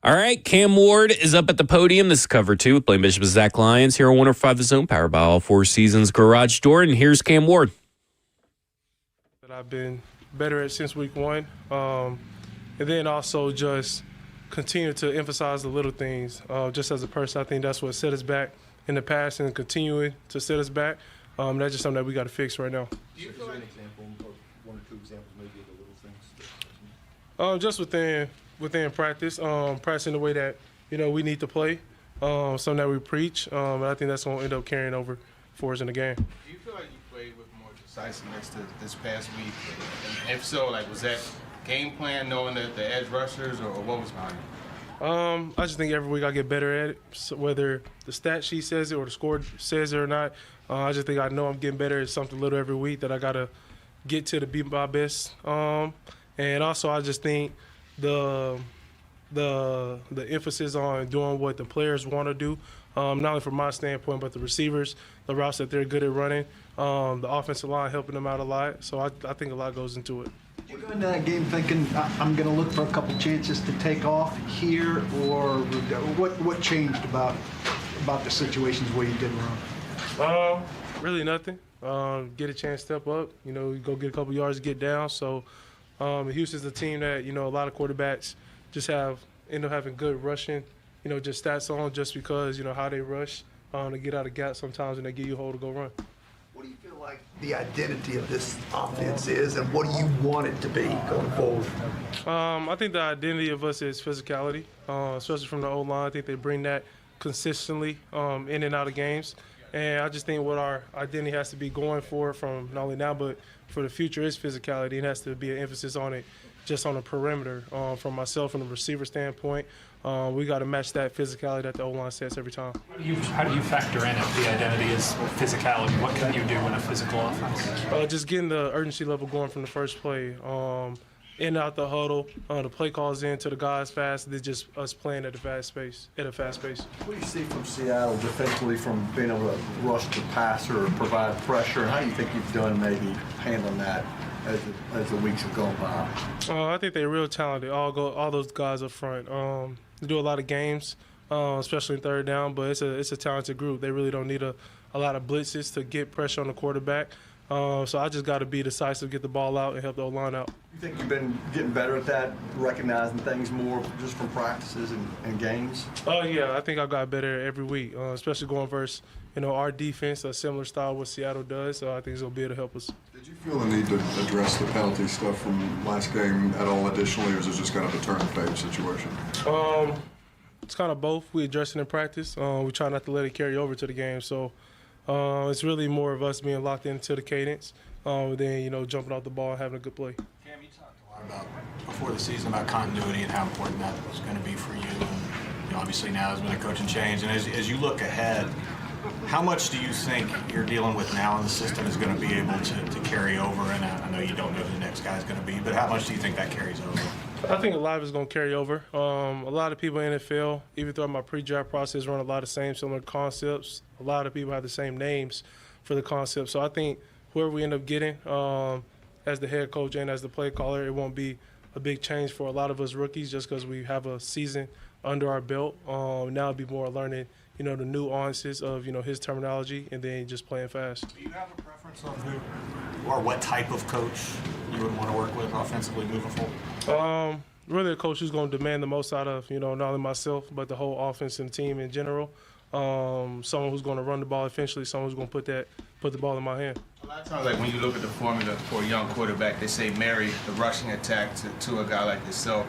Speaker 2: All right, Cam Ward is up at the podium. This is Cover 2 with Blaine Bishop and Zach Lyons here on 105 The Zone, powered by All Four Seasons Garage Door. And here's Cam Ward.
Speaker 14: That I've been better at since week 1. And then also just continue to emphasize the little things. Just as a person, I think that's what set us back in the past and continuing to set us back. That's just something that we got to fix right now.
Speaker 16: Do you feel like an example, or 1 or 2 examples maybe of the little things?
Speaker 14: Just within practice, practicing the way that we need to play, something that we preach. And I think that's going to end up carrying over for us in the game.
Speaker 16: Do you feel like you played with more decisiveness this past week? And if so, was that game plan, knowing that the edge rushers, or what was behind it?
Speaker 14: I just think every week I get better at it, so whether the stat sheet says it or the score says it or not. I just think I know I'm getting better at something little every week that I got to get to be my best. And also I just think the emphasis on doing what the players want to do, not only from my standpoint, but the receivers, the routes that they're good at running, the offensive line helping them out a lot. So I think a lot goes into it.
Speaker 17: You go into that game thinking, I'm going to look for a couple chances to take off here, or what changed about the situations where you did wrong?
Speaker 14: Really nothing. Get a chance to step up, go get a couple yards to get down. So Houston's a team that, a lot of quarterbacks just end up having good rushing, just stats on just because, how they rush to get out of gaps sometimes and they give you a hole to go run.
Speaker 17: What do you feel like the identity of this offense is, and what do you want it to be going forward?
Speaker 14: I think the identity of us is physicality, especially from the O-line. I think they bring that consistently in and out of games. And I just think what our identity has to be going for from not only now but for the future is physicality. It has to be an emphasis on it just on the perimeter. From myself, from the receiver standpoint, we got to match that physicality that the O-line sets every time.
Speaker 18: How do you factor in if the identity is physicality? What can you do in a physical offense?
Speaker 14: Just getting the urgency level going from the first play. In and out the huddle, the play calls in to the guys fast. They're just us playing at a fast pace.
Speaker 19: What do you see from Seattle defensively, from being able to rush the passer or provide pressure? And how do you think you've done maybe handling that as the weeks have gone by?
Speaker 14: I think they're real talented. All those guys up front. They do a lot of games, especially in third down. But it's a talented group. They really don't need a lot of blitzes to get pressure on the quarterback. So I just got to be decisive, get the ball out, and help the O-line out.
Speaker 19: You think you've been getting better at that, recognizing things more just from practices and games?
Speaker 14: Oh, yeah. I think I got better every week, especially going versus, our defense, a similar style what Seattle does. So I think it's going to be able to help us.
Speaker 20: Did you feel the need to address the penalty stuff from last game at all additionally, or is it just kind of a turn-the-page situation?
Speaker 14: It's kind of both. We address it in practice. We try not to let it carry over to the game. So it's really more of us being locked into the cadence, then, jumping off the ball and having a good play.
Speaker 16: Cam, you talked a lot about before the season about continuity and how important that was going to be for you. And obviously now there's been a coaching change. And as you look ahead, how much do you think you're dealing with now in the system is going to be able to carry over? And I know you don't know who the next guy is going to be, but how much do you think that carries over?
Speaker 14: I think a lot of it's going to carry over. A lot of people in the NFL, even throughout my pre-draft process, run a lot of same similar concepts. A lot of people have the same names for the concepts. So I think whoever we end up getting as the head coach and as the play caller, it won't be a big change for a lot of us rookies just because we have a season under our belt. Now it'll be more learning, the nuances of, his terminology and then just playing fast.
Speaker 16: Do you have a preference on who or what type of coach you would want to work with offensively moving forward?
Speaker 14: Really a coach who's going to demand the most out of, not only myself, but the whole offense and team in general. Someone who's going to run the ball eventually, someone who's going to put the ball in my hand.
Speaker 16: A lot of times, when you look at the formula for a young quarterback, they say marry the rushing attack to a guy like yourself.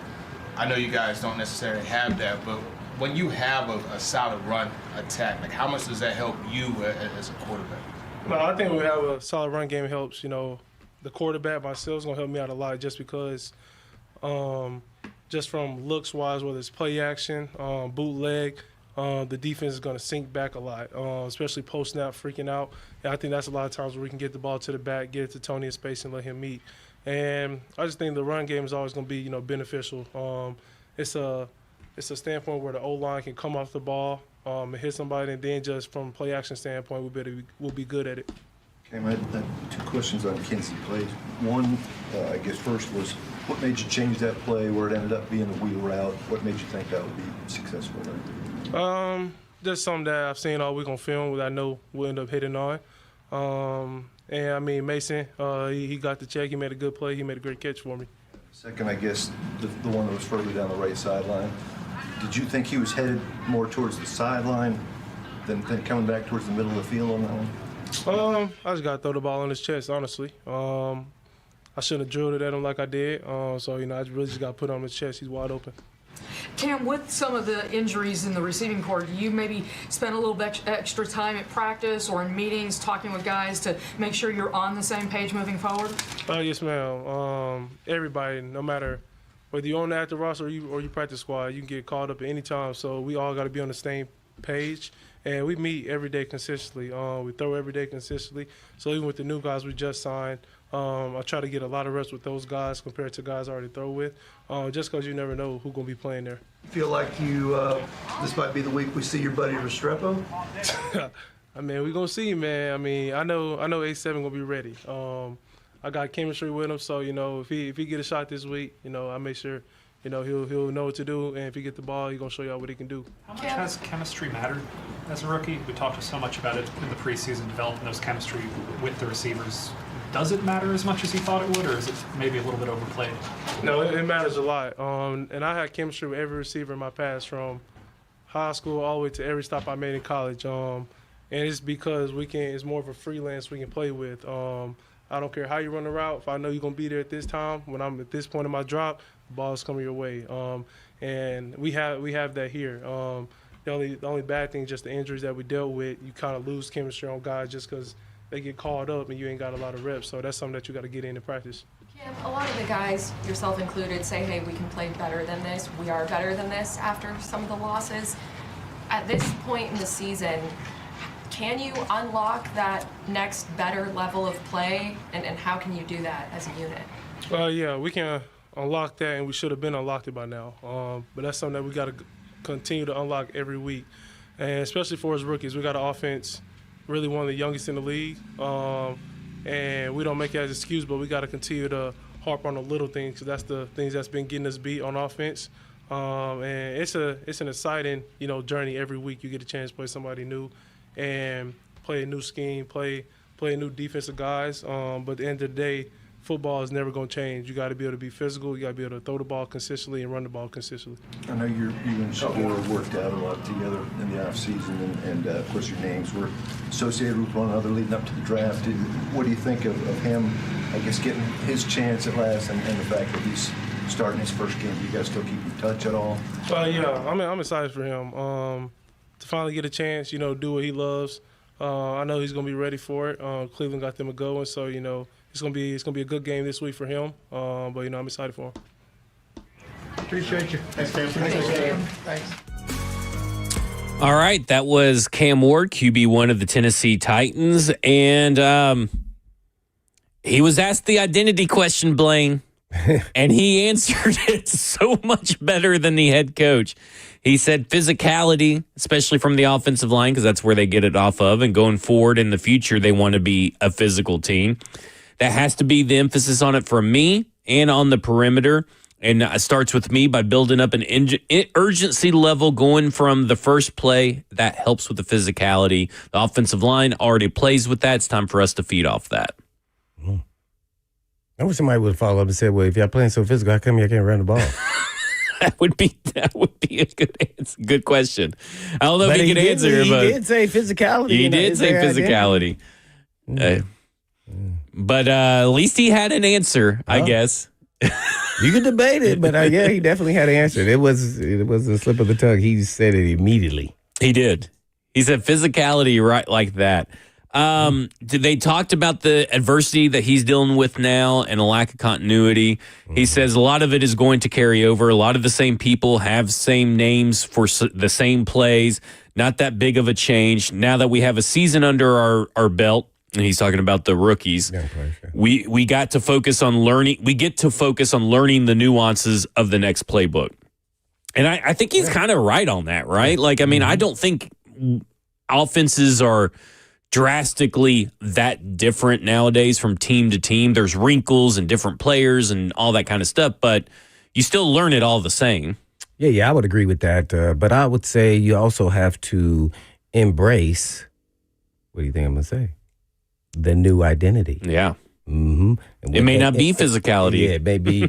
Speaker 16: I know you guys don't necessarily have that, but when you have a solid run attack, how much does that help you as a quarterback?
Speaker 14: No, I think we have a solid run game helps, the quarterback myself is going to help me out a lot just because just from looks-wise, whether it's play action, bootleg, the defense is going to sink back a lot, especially post-snap, freaking out. And I think that's a lot of times where we can get the ball to the back, get it to Tony in space, and let him meet. And I just think the run game is always going to be, beneficial. It's a standpoint where the O-line can come off the ball and hit somebody, and then just from a play-action standpoint, we'll be good at it.
Speaker 21: Cam, I had 2 questions on Kansas City plays. One, I guess first was, what made you change that play where it ended up being a wheel route? What made you think that would be successful there?
Speaker 14: Just something that I've seen all week on film that I know we'll end up hitting on. And I mean, Mason, he got the check. He made a good play. He made a great catch for me.
Speaker 21: Second, I guess the one that was further down the right sideline. Did you think he was headed more towards the sideline than coming back towards the middle of the field on that one?
Speaker 14: I just got to throw the ball on his chest, honestly. I shouldn't have drilled it at him like I did. So, I really just got to put it on his chest. He's wide open.
Speaker 22: Cam, with some of the injuries in the receiving corps, do you maybe spend a little bit extra time at practice or in meetings talking with guys to make sure you're on the same page moving forward?
Speaker 14: Yes, ma'am. Everybody, no matter whether you're on the active roster or you practice squad, you can get called up at any time. So we all got to be on the same page. And we meet every day consistently. We throw every day consistently. So even with the new guys we just signed, I try to get a lot of reps with those guys compared to guys I already throw with, just because you never know who's going to be playing there.
Speaker 21: Feel like this might be the week we see your buddy Restrepo?
Speaker 14: I mean, we're going to see, man. I mean, I know A7 going to be ready. I got chemistry with him, so, if he get a shot this week, I make sure, he'll know what to do, and if he get the ball, he's going to show y'all what he can do.
Speaker 18: How much has chemistry mattered as a rookie? We talked so much about it in the preseason, developing those chemistry with the receivers. Does it matter as much as you thought it would, or is it maybe a little bit overplayed?
Speaker 14: No, it matters a lot. And I had chemistry with every receiver in my past, from high school all the way to every stop I made in college. And it's because it's more of a freelance we can play with. I don't care how you run the route. If I know you're going to be there at this time, when I'm at this point in my drop, the ball's coming your way. And we have that here. The only bad thing is just the injuries that we dealt with. You kind of lose chemistry on guys just because they get called up and you ain't got a lot of reps. So that's something that you got to get in practice.
Speaker 23: Cam, a lot of the guys, yourself included, say, hey, we can play better than this. We are better than this after some of the losses. At this point in the season, can you unlock that next better level of play, and how can you do that as a unit?
Speaker 14: Yeah, we can unlock that, and we should have been unlocked it by now. But that's something that we got to continue to unlock every week, and especially for us rookies. We got an offense really one of the youngest in the league, and we don't make it as an excuse, but we got to continue to harp on the little things, because that's the things that's been getting us beat on offense. And it's an exciting journey every week. You get a chance to play somebody new and play a new scheme, play a new defensive guys. But at the end of the day, football is never going to change. You got to be able to be physical. You got to be able to throw the ball consistently and run the ball consistently.
Speaker 21: I know you and Shador worked out a lot together in the offseason, and of course your names were associated with one another leading up to the draft. What do you think of him, I guess, getting his chance at last, and the fact that he's starting his first game? Do you guys still keep in touch at all?
Speaker 14: Yeah, I'm excited for him to finally get a chance, do what he loves. I know he's going to be ready for it. Cleveland got them a good one, so, it's gonna be a good game this week for him, but I'm excited for him.
Speaker 17: Appreciate you. Thanks, Cam. Thanks.
Speaker 2: All right, that was Cam Ward, QB1 of the Tennessee Titans, and he was asked the identity question, Blaine, and he answered it so much better than the head coach. He said physicality, especially from the offensive line, because that's where they get it off of, and going forward in the future, they want to be a physical team. That has to be the emphasis on it for me and on the perimeter. And it starts with me by building up an urgency level going from the first play. That helps with the physicality. The offensive line already plays with that. It's time for us to feed off that.
Speaker 3: I wish somebody would follow up and say, well, if y'all playing so physical, how come y'all can't run the ball?
Speaker 2: That would be a good answer. Good question. I don't know if he could answer it, but
Speaker 3: he did say physicality.
Speaker 2: He did say physicality. But at least he had an answer, I guess.
Speaker 3: You could debate it, but yeah, he definitely had an answer. It was a slip of the tongue. He said it immediately.
Speaker 2: He did. He said physicality right like that. They talked about the adversity that he's dealing with now and a lack of continuity. He says a lot of it is going to carry over. A lot of the same people have same names for the same plays. Not that big of a change. Now that we have a season under our belt, and he's talking about the rookies, we got to focus on learning. We get to focus on learning the nuances of the next playbook. And I think he's kind of right on that, right? Like, I mean, I don't think offenses are drastically that different nowadays from team to team. There's wrinkles and different players and all that kind of stuff, but you still learn it all the same.
Speaker 3: Yeah, I would agree with that. But I would say you also have to embrace, what do you think I'm going to say? The new identity.
Speaker 2: Yeah.
Speaker 3: Mm-hmm.
Speaker 2: It may not be physicality.
Speaker 3: Yeah, it may be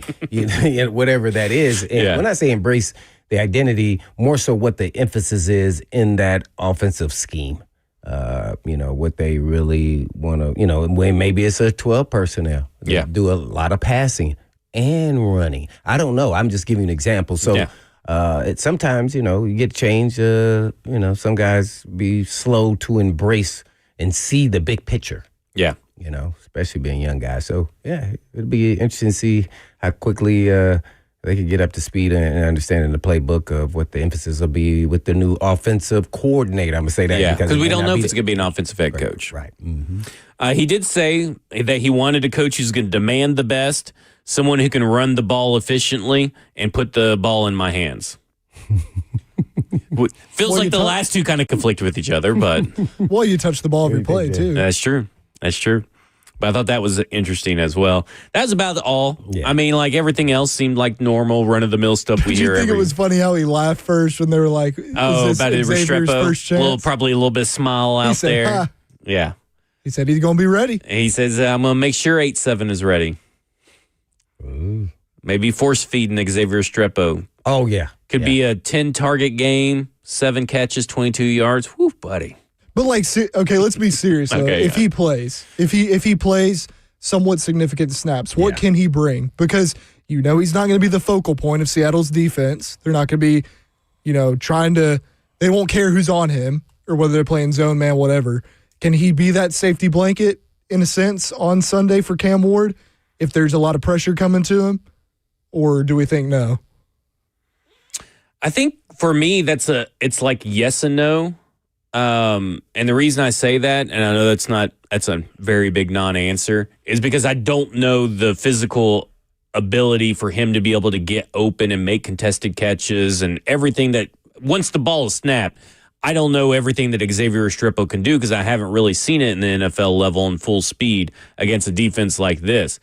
Speaker 3: whatever that is. And when I say embrace the identity, more so what the emphasis is in that offensive scheme. What they really want to, when maybe it's a 12 personnel. They do a lot of passing and running. I don't know. I'm just giving you an example. So sometimes, you get change. Some guys be slow to embrace and see the big picture.
Speaker 2: Yeah.
Speaker 3: Especially being young guys. So, it'll be interesting to see how quickly they can get up to speed and understanding the playbook of what the emphasis will be with the new offensive coordinator. I'm going to say that.
Speaker 2: Yeah, because we don't know if it's going to be an offensive head coach.
Speaker 3: Right. Mm-hmm.
Speaker 2: He did say that he wanted a coach who's going to demand the best, someone who can run the ball efficiently and put the ball in my hands. Feels like the last two kind of conflict with each other, but...
Speaker 1: Well, you touch the ball every play, too.
Speaker 2: That's true. But I thought that was interesting as well. That was about all. Yeah. I mean, like everything else seemed like normal, run-of-the-mill stuff we hear.
Speaker 1: Did you think it was funny how he laughed first when they were like,
Speaker 2: about Restrepo? Probably a little bit of smile out there.
Speaker 1: Ha.
Speaker 2: Yeah.
Speaker 1: He said he's going to be ready.
Speaker 2: He says, I'm going to make sure 8-7 is ready.
Speaker 3: Ooh.
Speaker 2: Maybe force-feeding Xavier Restrepo.
Speaker 3: Oh, yeah.
Speaker 2: Could be a 10-target game, 7 catches, 22 yards. Whew, buddy.
Speaker 1: But okay, let's be serious. If he plays, if he plays somewhat significant snaps, what can he bring? Because he's not going to be the focal point of Seattle's defense. They're not going to be, they won't care who's on him or whether they're playing zone man, whatever. Can he be that safety blanket in a sense on Sunday for Cam Ward if there's a lot of pressure coming to him? Or do we think no?
Speaker 2: I think for me, it's like yes and no. And the reason I say that, and I know that's a very big non-answer, is because I don't know the physical ability for him to be able to get open and make contested catches and everything that once the ball is snapped. I don't know everything that Xavier Restrepo can do because I haven't really seen it in the NFL level in full speed against a defense like this.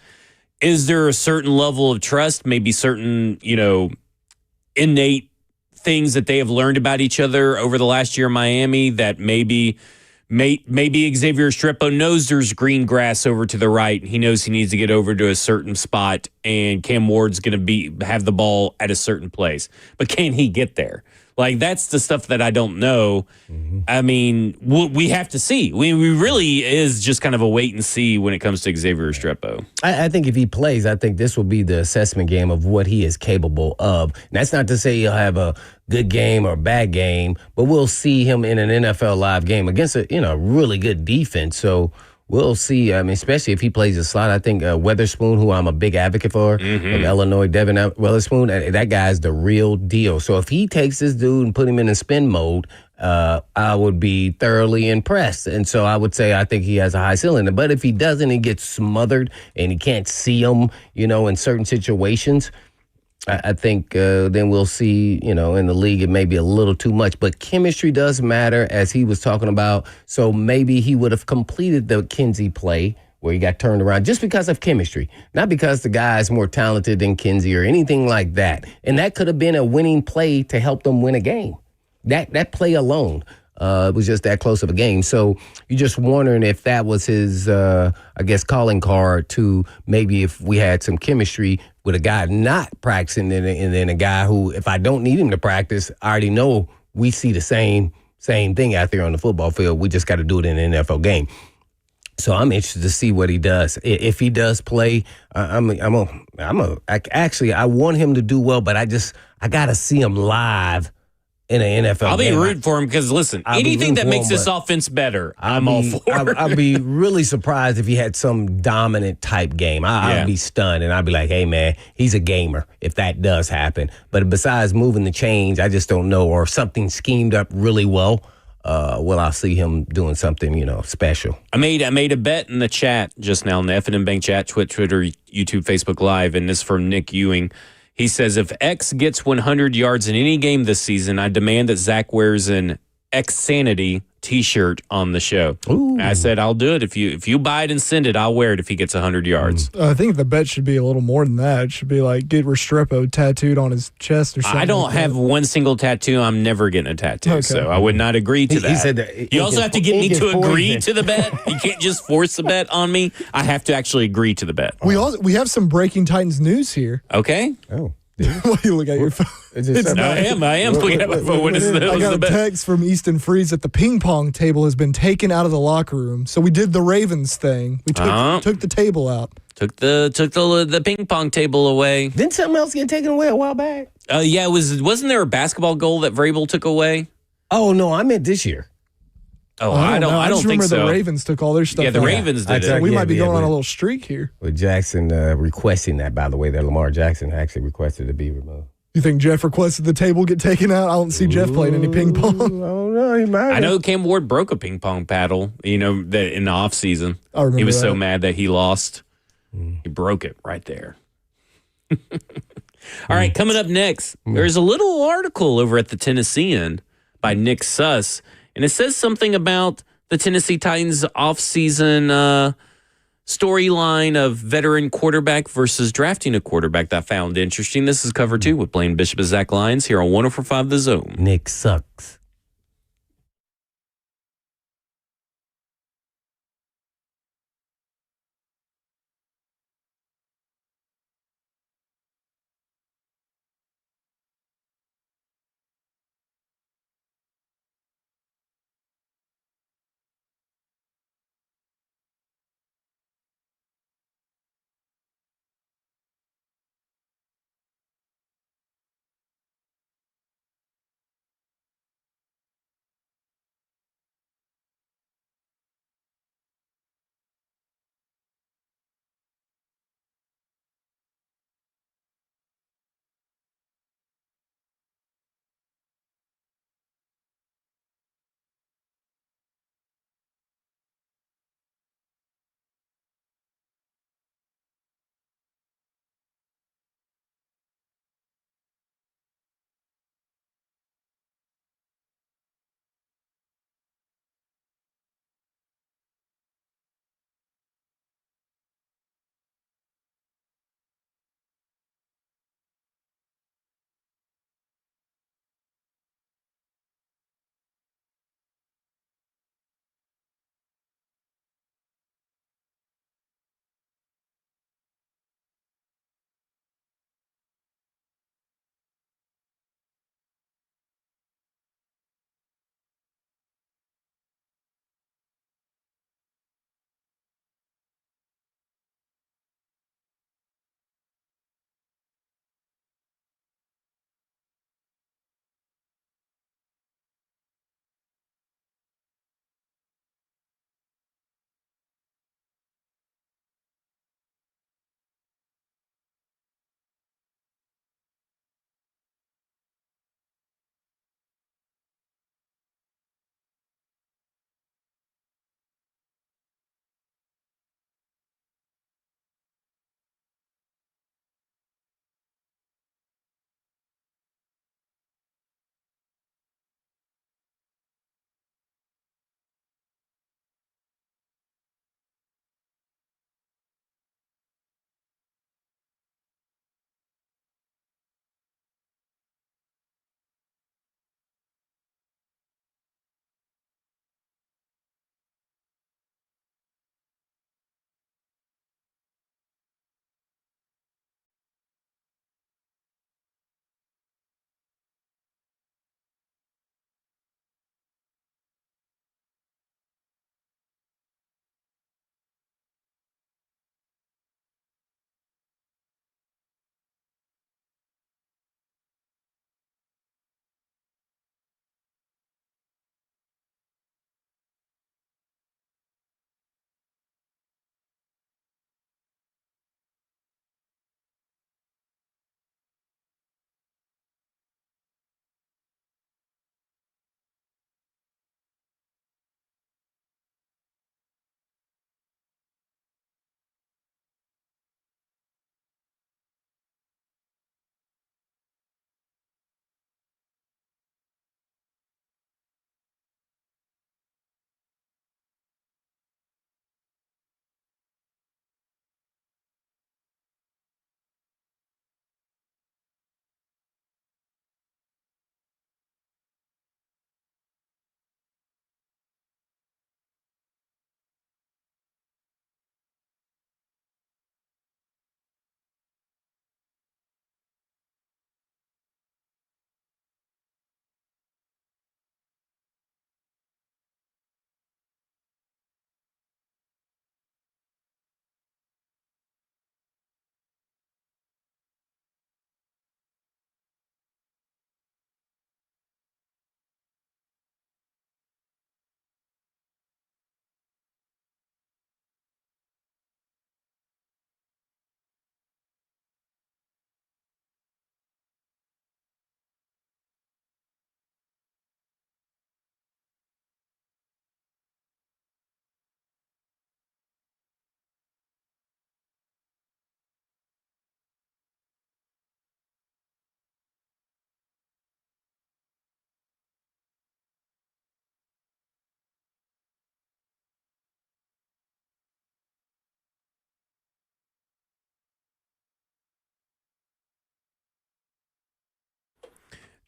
Speaker 2: Is there a certain level of trust, maybe certain, innate things that they have learned about each other over the last year in Miami that maybe Xavier Restrepo knows there's green grass over to the right. He knows he needs to get over to a certain spot, and Cam Ward's going to have the ball at a certain place. But can he get there? Like, that's the stuff that I don't know. Mm-hmm. I mean, we have to see. We really is just kind of a wait and see when it comes to Xavier Restrepo.
Speaker 3: I think if he plays, I think this will be the assessment game of what he is capable of. And that's not to say he'll have a good game or a bad game, but we'll see him in an NFL live game against a really good defense. So we'll see. I mean, especially if he plays a slot. I think Weatherspoon, who I'm a big advocate for, from Illinois, Devin Weatherspoon, that guy's the real deal. So if he takes this dude and put him in a spin mode, I would be thoroughly impressed. And so I would say I think he has a high ceiling. But if he doesn't, he gets smothered and he can't see him, in certain situations, I think then we'll see, in the league, it may be a little too much. But chemistry does matter, as he was talking about. So maybe he would have completed the Kinsey play where he got turned around just because of chemistry, not because the guy's more talented than Kinsey or anything like that. And that could have been a winning play to help them win a game. That play alone. It was just that close of a game. So you're just wondering if that was his, calling card to maybe if we had some chemistry with a guy not practicing and then a guy who, if I don't need him to practice, I already know we see the same thing out there on the football field. We just got to do it in an NFL game. So I'm interested to see what he does. If he does play, I want him to do well, but I got to see him live in an NFL
Speaker 2: I'll be
Speaker 3: game.
Speaker 2: rooting for him because, listen, anything that makes this offense better, I'm all for.
Speaker 3: I'd be really surprised if he had some dominant type game. I'd be stunned, and I'd be like, hey, man, he's a gamer if that does happen. But besides moving the chains, I just don't know, or something schemed up really well, I'll see him doing something, special.
Speaker 2: I made a bet in the chat just now in the F&M Bank chat, Twitter, YouTube, Facebook Live, and this is from Nick Ewing. He says, if X gets 100 yards in any game this season, I demand that Zach wears an Xsanity T-shirt on the show. And I said, I'll do it. If you buy it and send it, I'll wear it if he gets 100 yards.
Speaker 1: I think the bet should be a little more than that. It should be like get Restrepo tattooed on his chest or something.
Speaker 2: I don't have one single tattoo. I'm never getting a tattoo, so I would not agree to that.
Speaker 3: He said that
Speaker 2: you also have to get me to agree to the bet. You can't just force the bet on me. I have to actually agree to the bet.
Speaker 1: We have some breaking Titans news here.
Speaker 2: Okay.
Speaker 3: Oh.
Speaker 1: Why you look at your phone?
Speaker 2: I am looking at my phone. What is
Speaker 1: I got
Speaker 2: the
Speaker 1: a
Speaker 2: bet?
Speaker 1: text from Easton Freeze that the ping pong table has been taken out of the locker room. So we did the Ravens thing. We took the table out.
Speaker 2: Took the ping pong table away.
Speaker 3: Didn't something else get taken away a while back?
Speaker 2: Yeah, wasn't there a basketball goal that Vrabel took away?
Speaker 3: Oh no, I meant this year.
Speaker 2: Oh, I don't
Speaker 1: just
Speaker 2: think
Speaker 1: remember
Speaker 2: so.
Speaker 1: the Ravens took all their stuff.
Speaker 2: Yeah, the
Speaker 1: out.
Speaker 2: Ravens did
Speaker 1: So
Speaker 2: it.
Speaker 1: we might be going on a little streak here.
Speaker 3: With Jackson requesting that, by the way, that Lamar Jackson actually requested to be removed.
Speaker 1: You think Jeff requested the table get taken out? I don't see Jeff playing any ping pong.
Speaker 3: Oh no, he might.
Speaker 2: I know Cam Ward broke a ping pong paddle, that in the off season.
Speaker 1: I remember
Speaker 2: he was so
Speaker 1: that.
Speaker 2: mad that he lost. He broke it right there. All right, coming up next, there's a little article over at the Tennessean by Nick Suss, and it says something about the Tennessee Titans offseason storyline of veteran quarterback versus drafting a quarterback that I found interesting. This is Cover 2 with Blaine Bishop and Zach Lyons here on 104.5 The Zone.
Speaker 3: Nick sucks.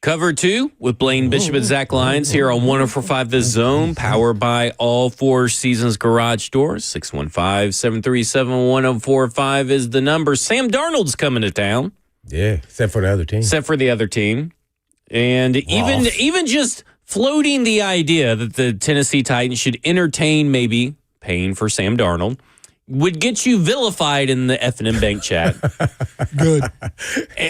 Speaker 2: Cover 2 with Blaine Bishop and Zach Lyons here on 104.5 The Zone, powered by all Four Seasons Garage Doors. 615-737-1045 is the number. Sam Darnold's coming to town.
Speaker 3: Yeah, except for the other team. And even just floating the idea that the Tennessee Titans should entertain maybe paying for Sam Darnold would get you vilified in the F&M Bank chat.
Speaker 1: Good.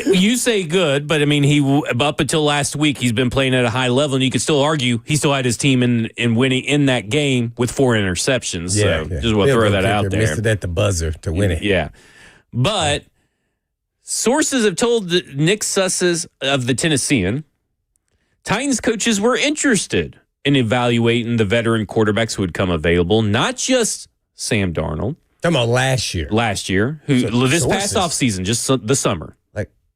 Speaker 2: You say good, but I mean, up until last week, he's been playing at a high level, and you could still argue he still had his team in winning in that game with 4 interceptions.
Speaker 3: Yeah,
Speaker 2: so just want to throw that out there.
Speaker 3: Missed it at the buzzer to win it.
Speaker 2: Yeah. But sources have told Nick Susses of the Tennessean, Titans coaches were interested in evaluating the veteran quarterbacks who would come available, not just Sam Darnold.
Speaker 3: Talking about last year.
Speaker 2: This past offseason, just the summer.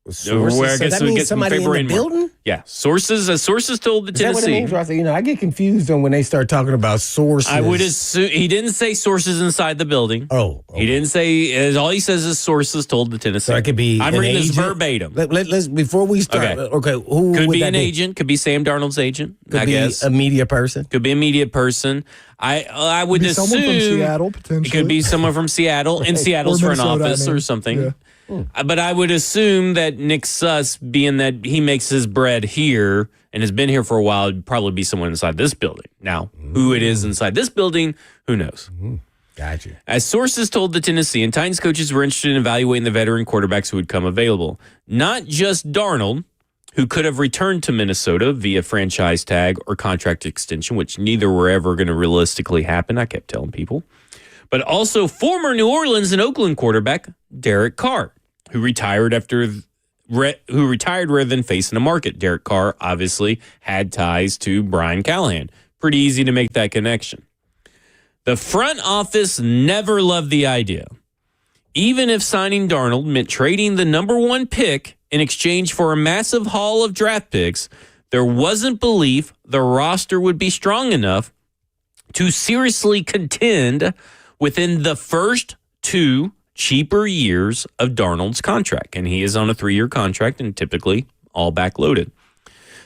Speaker 3: Sources? So that means somebody in the building?
Speaker 2: Yeah, sources told the Tennessee.
Speaker 3: Is that what it means, Ross? I get confused on when they start talking about sources.
Speaker 2: I would assume he didn't say sources inside the building.
Speaker 3: Oh, okay.
Speaker 2: He didn't say. All he says is sources told the Tennessee.
Speaker 3: So it could be.
Speaker 2: I'm reading this verbatim.
Speaker 3: Let's before we start. Okay, who
Speaker 2: could
Speaker 3: would
Speaker 2: be
Speaker 3: that
Speaker 2: an agent? Could be Sam Darnold's agent.
Speaker 3: Could be a media person.
Speaker 2: Could be a media person. I would assume
Speaker 1: someone from Seattle potentially.
Speaker 2: It could be someone from Seattle in Seattle's front office or something.
Speaker 1: Yeah.
Speaker 2: But I would assume that Nick Suss, being that he makes his bread here and has been here for a while, would probably be someone inside this building. Now, who it is inside this building, who knows?
Speaker 3: Gotcha.
Speaker 2: As sources told the Tennessee, and Titans coaches were interested in evaluating the veteran quarterbacks who would come available. Not just Darnold, who could have returned to Minnesota via franchise tag or contract extension, which neither were ever going to realistically happen, I kept telling people. But also former New Orleans and Oakland quarterback Derek Carr, who retired rather than facing the market. Derek Carr obviously had ties to Brian Callahan. Pretty easy to make that connection. The front office never loved the idea. Even if signing Darnold meant trading the number 1 pick in exchange for a massive haul of draft picks, there wasn't belief the roster would be strong enough to seriously contend within the first 2 cheaper years of Darnold's contract. And he is on a 3-year contract and typically all backloaded.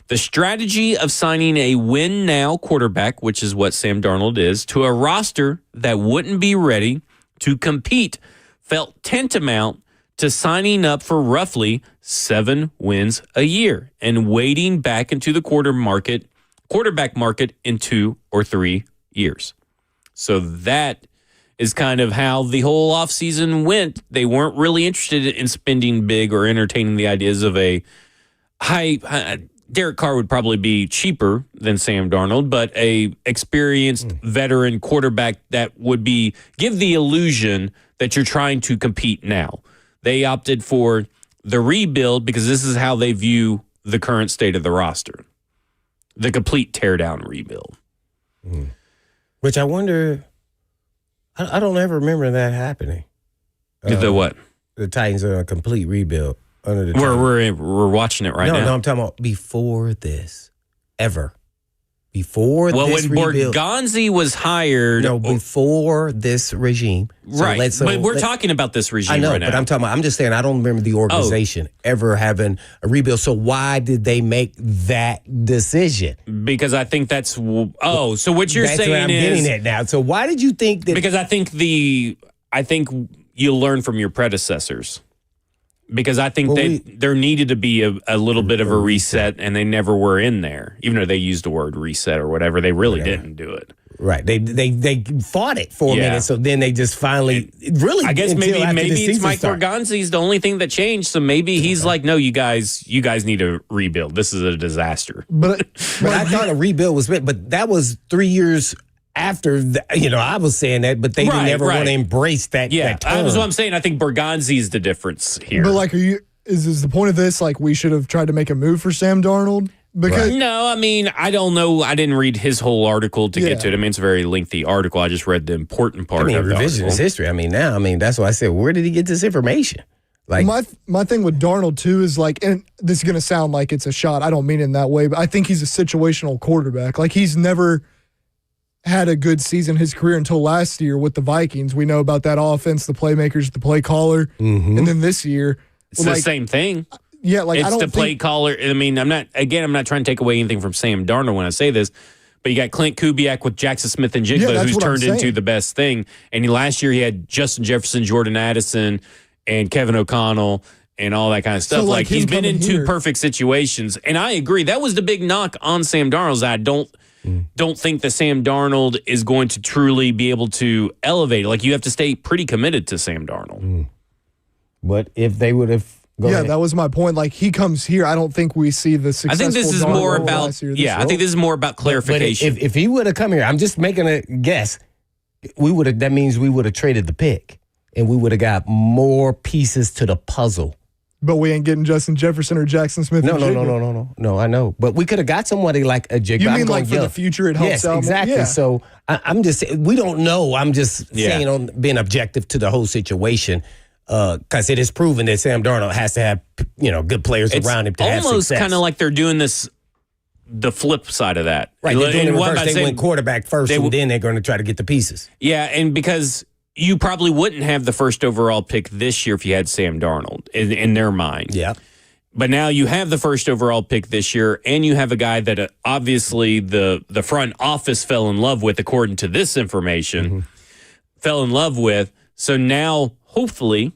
Speaker 2: The strategy of signing a win-now quarterback, which is what Sam Darnold is, to a roster that wouldn't be ready to compete felt tantamount to signing up for roughly 7 wins a year and wading back into the quarterback market in 2 or 3 years. So that is kind of how the whole offseason went. They weren't really interested in spending big or entertaining the ideas of a high. Derek Carr would probably be cheaper than Sam Darnold, but a experienced veteran quarterback that would give the illusion that you're trying to compete now. They opted for the rebuild because this is how they view the current state of the roster. The complete teardown rebuild.
Speaker 3: Which I wonder, I don't ever remember that happening.
Speaker 2: The what?
Speaker 3: The Titans are a complete rebuild under the
Speaker 2: We're watching it right now.
Speaker 3: No, I'm talking about before this. Ever. Before this rebuild.
Speaker 2: When Borgonzi was hired.
Speaker 3: No, before this regime.
Speaker 2: So right. But we're talking about this regime
Speaker 3: I know,
Speaker 2: right now.
Speaker 3: but I'm just saying, I don't remember the organization ever having a rebuild. So why did they make that decision?
Speaker 2: Because I think that's, so what you're saying
Speaker 3: what I'm getting at now. So why did you think that?
Speaker 2: Because I think you learn from your predecessors. Because I think there needed to be a little bit of a reset, and they never were in there. Even though they used the word reset or whatever, they really didn't do it.
Speaker 3: Right. They fought it for a minute, so then they just finally really.
Speaker 2: I guess maybe it's Mike Borgonzi's the only thing that changed. So maybe he's like, no, you guys need to rebuild. This is a disaster.
Speaker 3: But I thought a rebuild was, but that was 3 years. After I was saying that, but they never want to embrace that.
Speaker 2: Yeah,
Speaker 3: that term.
Speaker 2: That's what I'm saying. I think Borgonzi's the difference here.
Speaker 1: But is the point of this like we should have tried to make a move for Sam Darnold? Because
Speaker 2: no, I mean I don't know. I didn't read his whole article to get to it. I mean it's a very lengthy article. I just read the important part. of the
Speaker 3: revisionist
Speaker 2: article.
Speaker 3: history. That's why I said, where did he get this information? Like
Speaker 1: my thing with Darnold too is and this is gonna sound like it's a shot. I don't mean it in that way, but I think he's a situational quarterback. Like he's never had a good season in his career until last year with the Vikings. We know about that offense, the playmakers, the play caller. And then this year.
Speaker 2: It's the same thing.
Speaker 1: Yeah, like
Speaker 2: it's
Speaker 1: I don't
Speaker 2: the play caller. I mean, I'm not trying to take away anything from Sam Darnold when I say this, but you got Clint Kubiak with Jackson Smith and Jigba, who's turned into the best thing. And last year he had Justin Jefferson, Jordan Addison, and Kevin O'Connell and all that kind of stuff.
Speaker 1: So,
Speaker 2: like he's been in two perfect situations. And I agree. That was the big knock on Sam Darnold. I don't think that Sam Darnold is going to truly be able to elevate. Like you have to stay pretty committed to Sam Darnold.
Speaker 3: But if they would have
Speaker 1: that was my point. Like he comes here, I don't think we see the successful.
Speaker 2: I think this is
Speaker 1: Darnold
Speaker 2: more
Speaker 1: role
Speaker 2: about
Speaker 1: last year,
Speaker 2: I think this is more about clarification.
Speaker 3: But if he would have come here, I'm just making a guess. That means we would have traded the pick, and we would have got more pieces to the puzzle.
Speaker 1: But we ain't getting Justin Jefferson or Jackson Smith.
Speaker 3: No. I know. But we could have got somebody like a Jigba.
Speaker 1: You mean like for the future it helps out?
Speaker 3: Yes, exactly.
Speaker 1: Yeah.
Speaker 3: So I'm just saying, we don't know. I'm just saying on being objective to the whole situation. Because it is proven that Sam Darnold has to have, good players around him to have success.
Speaker 2: Almost kind of like they're doing this, the flip side of that.
Speaker 3: Right, they're doing it reverse. They went quarterback first, and then they're going to try to get the pieces.
Speaker 2: Yeah, and because you probably wouldn't have the first overall pick this year if you had Sam Darnold in their mind.
Speaker 3: Yeah.
Speaker 2: But now you have the first overall pick this year, and you have a guy that obviously the front office fell in love with, according to this information, fell in love with. So now, hopefully,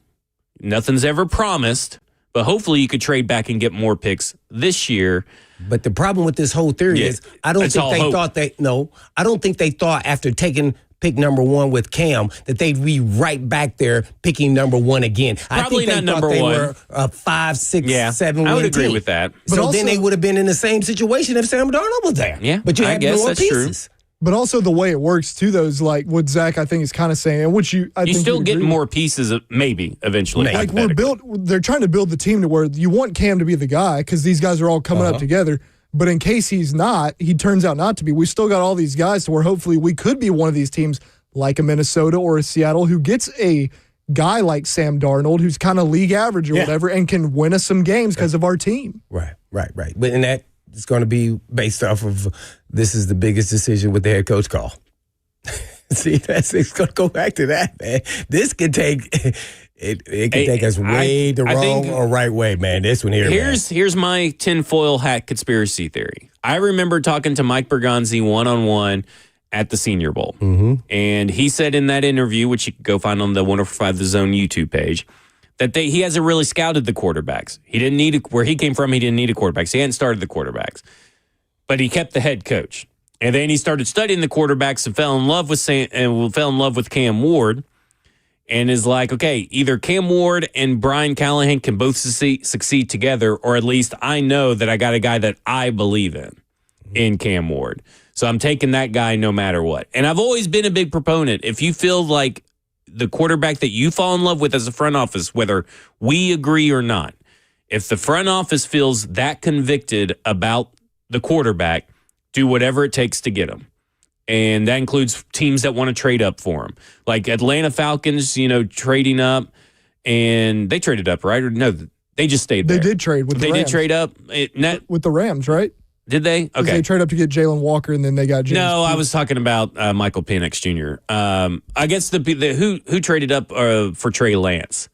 Speaker 2: nothing's ever promised, but hopefully you could trade back and get more picks this year.
Speaker 3: But the problem with this whole theory is I don't think they thought after taking pick number 1 with Cam that they'd be right back there picking number 1 again.
Speaker 2: Probably
Speaker 3: I think
Speaker 2: not
Speaker 3: they thought they
Speaker 2: number 1.
Speaker 3: were a 5, 6, 7
Speaker 2: I would
Speaker 3: win
Speaker 2: agree
Speaker 3: team.
Speaker 2: with that.
Speaker 1: But
Speaker 3: So then they would have been in the same situation if Sam Darnold was there.
Speaker 2: Yeah,
Speaker 3: but you
Speaker 2: I
Speaker 3: have
Speaker 2: guess
Speaker 3: more
Speaker 2: that's
Speaker 3: pieces.
Speaker 2: true.
Speaker 1: But also the way it works too, though, is like what Zach I think is kind of saying, which you
Speaker 2: still get more pieces, maybe eventually.
Speaker 1: Like they're trying to build the team to where you want Cam to be the guy because these guys are all coming up together. But in case he turns out not to be. We still got all these guys to where hopefully we could be one of these teams like a Minnesota or a Seattle who gets a guy like Sam Darnold who's kind of league average or whatever and can win us some games because of our team.
Speaker 3: Right. But in that, it's going to be based off of this is the biggest decision with the head coach call. See, it's going to go back to that, man. This could take it could take us way the wrong or right way, man. This one here.
Speaker 2: Here's my tinfoil hat conspiracy theory. I remember talking to Mike Bergonzi one-on-one at the Senior Bowl, and he said in that interview, which you can go find on the 104.5 The Zone YouTube page, that he hasn't really scouted the quarterbacks. He didn't need where he came from. He didn't need a quarterback. So he hadn't started the quarterbacks, but he kept the head coach. And then he started studying the quarterbacks and fell in love with Cam Ward, and is like, okay, either Cam Ward and Brian Callahan can both succeed together, or at least I know that I got a guy that I believe in Cam Ward. So I'm taking that guy no matter what. And I've always been a big proponent. If you feel like the quarterback that you fall in love with as a front office, whether we agree or not, if the front office feels that convicted about the quarterback, do whatever it takes to get him. And that includes teams that want to trade up for him. Like Atlanta Falcons, trading up. And they traded up, right? Or no, they just stayed there.
Speaker 1: They did trade with the Rams.
Speaker 2: They did trade up.
Speaker 1: With the Rams, right?
Speaker 2: Did they? Okay.
Speaker 1: They trade up to get Jalen Walker, and then they got James
Speaker 2: No,
Speaker 1: Pierce.
Speaker 2: I was talking about Michael Penix Jr. I guess who traded up for Trey Lance?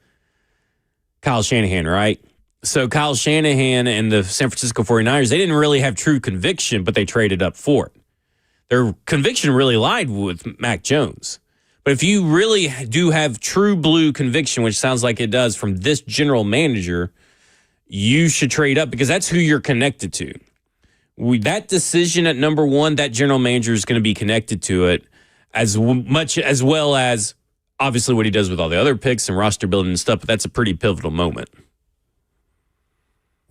Speaker 2: Kyle Shanahan, right? So Kyle Shanahan and the San Francisco 49ers, they didn't really have true conviction, but they traded up for it. Their conviction really lied with Mac Jones. But if you really do have true blue conviction, which sounds like it does from this general manager, you should trade up because that's who you're connected to. That decision at number 1, that general manager is going to be connected to it as much as well as obviously what he does with all the other picks and roster building and stuff, but that's a pretty pivotal moment.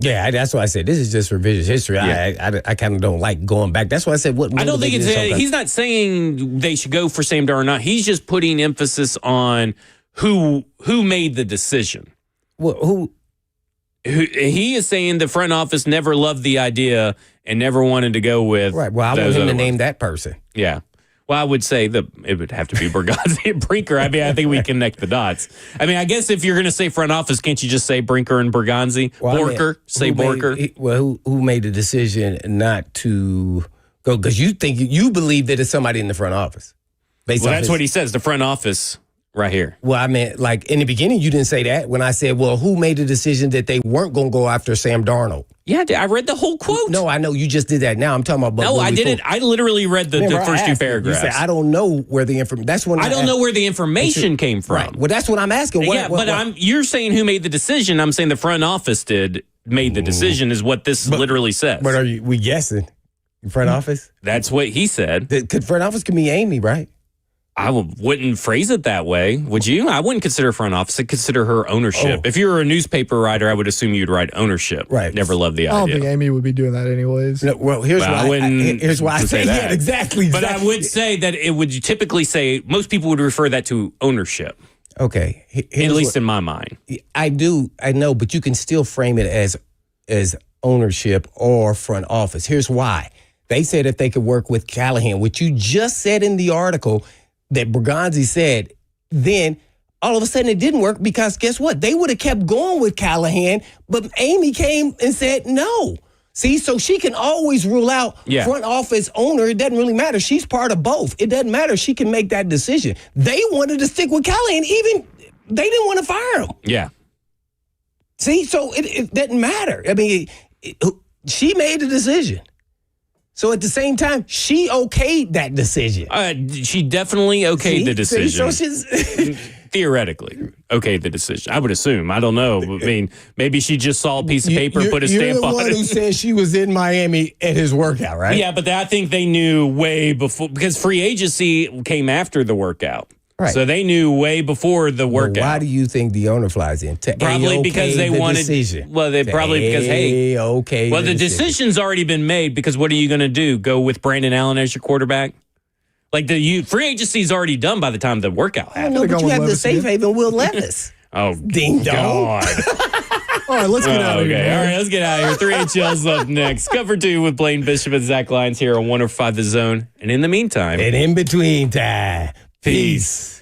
Speaker 3: Yeah, that's why I said this is just revisionist history. Yeah. I kind of don't like going back. That's why I said what.
Speaker 2: I don't think he's not saying they should go for Sam Darnold or not. He's just putting emphasis on who made the decision.
Speaker 3: Who
Speaker 2: he is saying the front office never loved the idea and never wanted to go with.
Speaker 3: Right. Well, I want him to name that person.
Speaker 2: Yeah. Well, I would say that it would have to be Bergonzi and Brinker. I mean, I think we connect the dots. I mean, I guess if you're going to say front office, can't you just say Brinker and Bergonzi? Borker? Say Borker?
Speaker 3: Who made the decision not to go? Because you believe that it's somebody in the front office.
Speaker 2: That's what he says. The front office Right here.
Speaker 3: Well, I mean, like in the beginning, you didn't say that when I said, well, who made the decision that they weren't going to go after Sam Darnold?
Speaker 2: Yeah, I read the whole quote.
Speaker 3: No, I know you just did that. Now I'm talking about.
Speaker 2: No, I didn't. I literally read the first two paragraphs.
Speaker 3: You said, I don't know where the information. That's when
Speaker 2: I don't know where the information came from.
Speaker 3: Right. Well, that's what I'm asking.
Speaker 2: You're saying who made the decision. I'm saying the front office made the decision is what this literally says.
Speaker 3: But we guessing? Front office?
Speaker 2: That's what he said.
Speaker 3: Could front office can be Amy, right?
Speaker 2: I wouldn't phrase it that way, would you? I wouldn't consider front office. I'd consider her ownership. If you were a newspaper writer, I would assume you'd write ownership.
Speaker 3: Right.
Speaker 2: Never loved the idea.
Speaker 1: I don't think Amy would be doing that anyways.
Speaker 3: No, well, here's why I say that. Yeah, exactly.
Speaker 2: But I would say that it would typically say, most people would refer that to ownership.
Speaker 3: Okay.
Speaker 2: At least in my mind.
Speaker 3: I know, but you can still frame it as ownership or front office. Here's why. They said if they could work with Callahan, what you just said in the article that Bergonzi said, then all of a sudden it didn't work because guess what? They would have kept going with Callahan, but Amy came and said no. See, so she can always rule out front office owner. It doesn't really matter. She's part of both. It doesn't matter. She can make that decision. They wanted to stick with Callahan. Even they didn't want to fire him.
Speaker 2: Yeah.
Speaker 3: See, so it doesn't matter. I mean, she made the decision. So at the same time, she okayed that decision.
Speaker 2: She definitely okayed the decision.
Speaker 3: So she's
Speaker 2: theoretically okayed the decision. I would assume. I don't know. I mean, maybe she just saw a piece of paper, put a stamp on it.
Speaker 3: You're the one who said she was in Miami at his workout, right?
Speaker 2: Yeah, but I think they knew way before because free agency came after the workout.
Speaker 3: Right.
Speaker 2: So they knew way before the workout.
Speaker 3: Well, why do you think the owner flies in?
Speaker 2: Probably because they wanted.
Speaker 3: Decision.
Speaker 2: Well, they probably because well, the decision's already been made because what are you going to do? Go with Brandon Allen as your quarterback? Like free agency's already done by the time the workout happened.
Speaker 3: I know, but you have the safe haven Will Levis.
Speaker 2: Oh,
Speaker 3: ding dong!
Speaker 2: God.
Speaker 1: All right, let's get out of here.
Speaker 2: Okay, all right, let's get out of here. 3HL's up next. Cover 2 with Blaine Bishop and Zach Lyons here on 105 The Zone. And in the meantime,
Speaker 3: and in between time. Peace.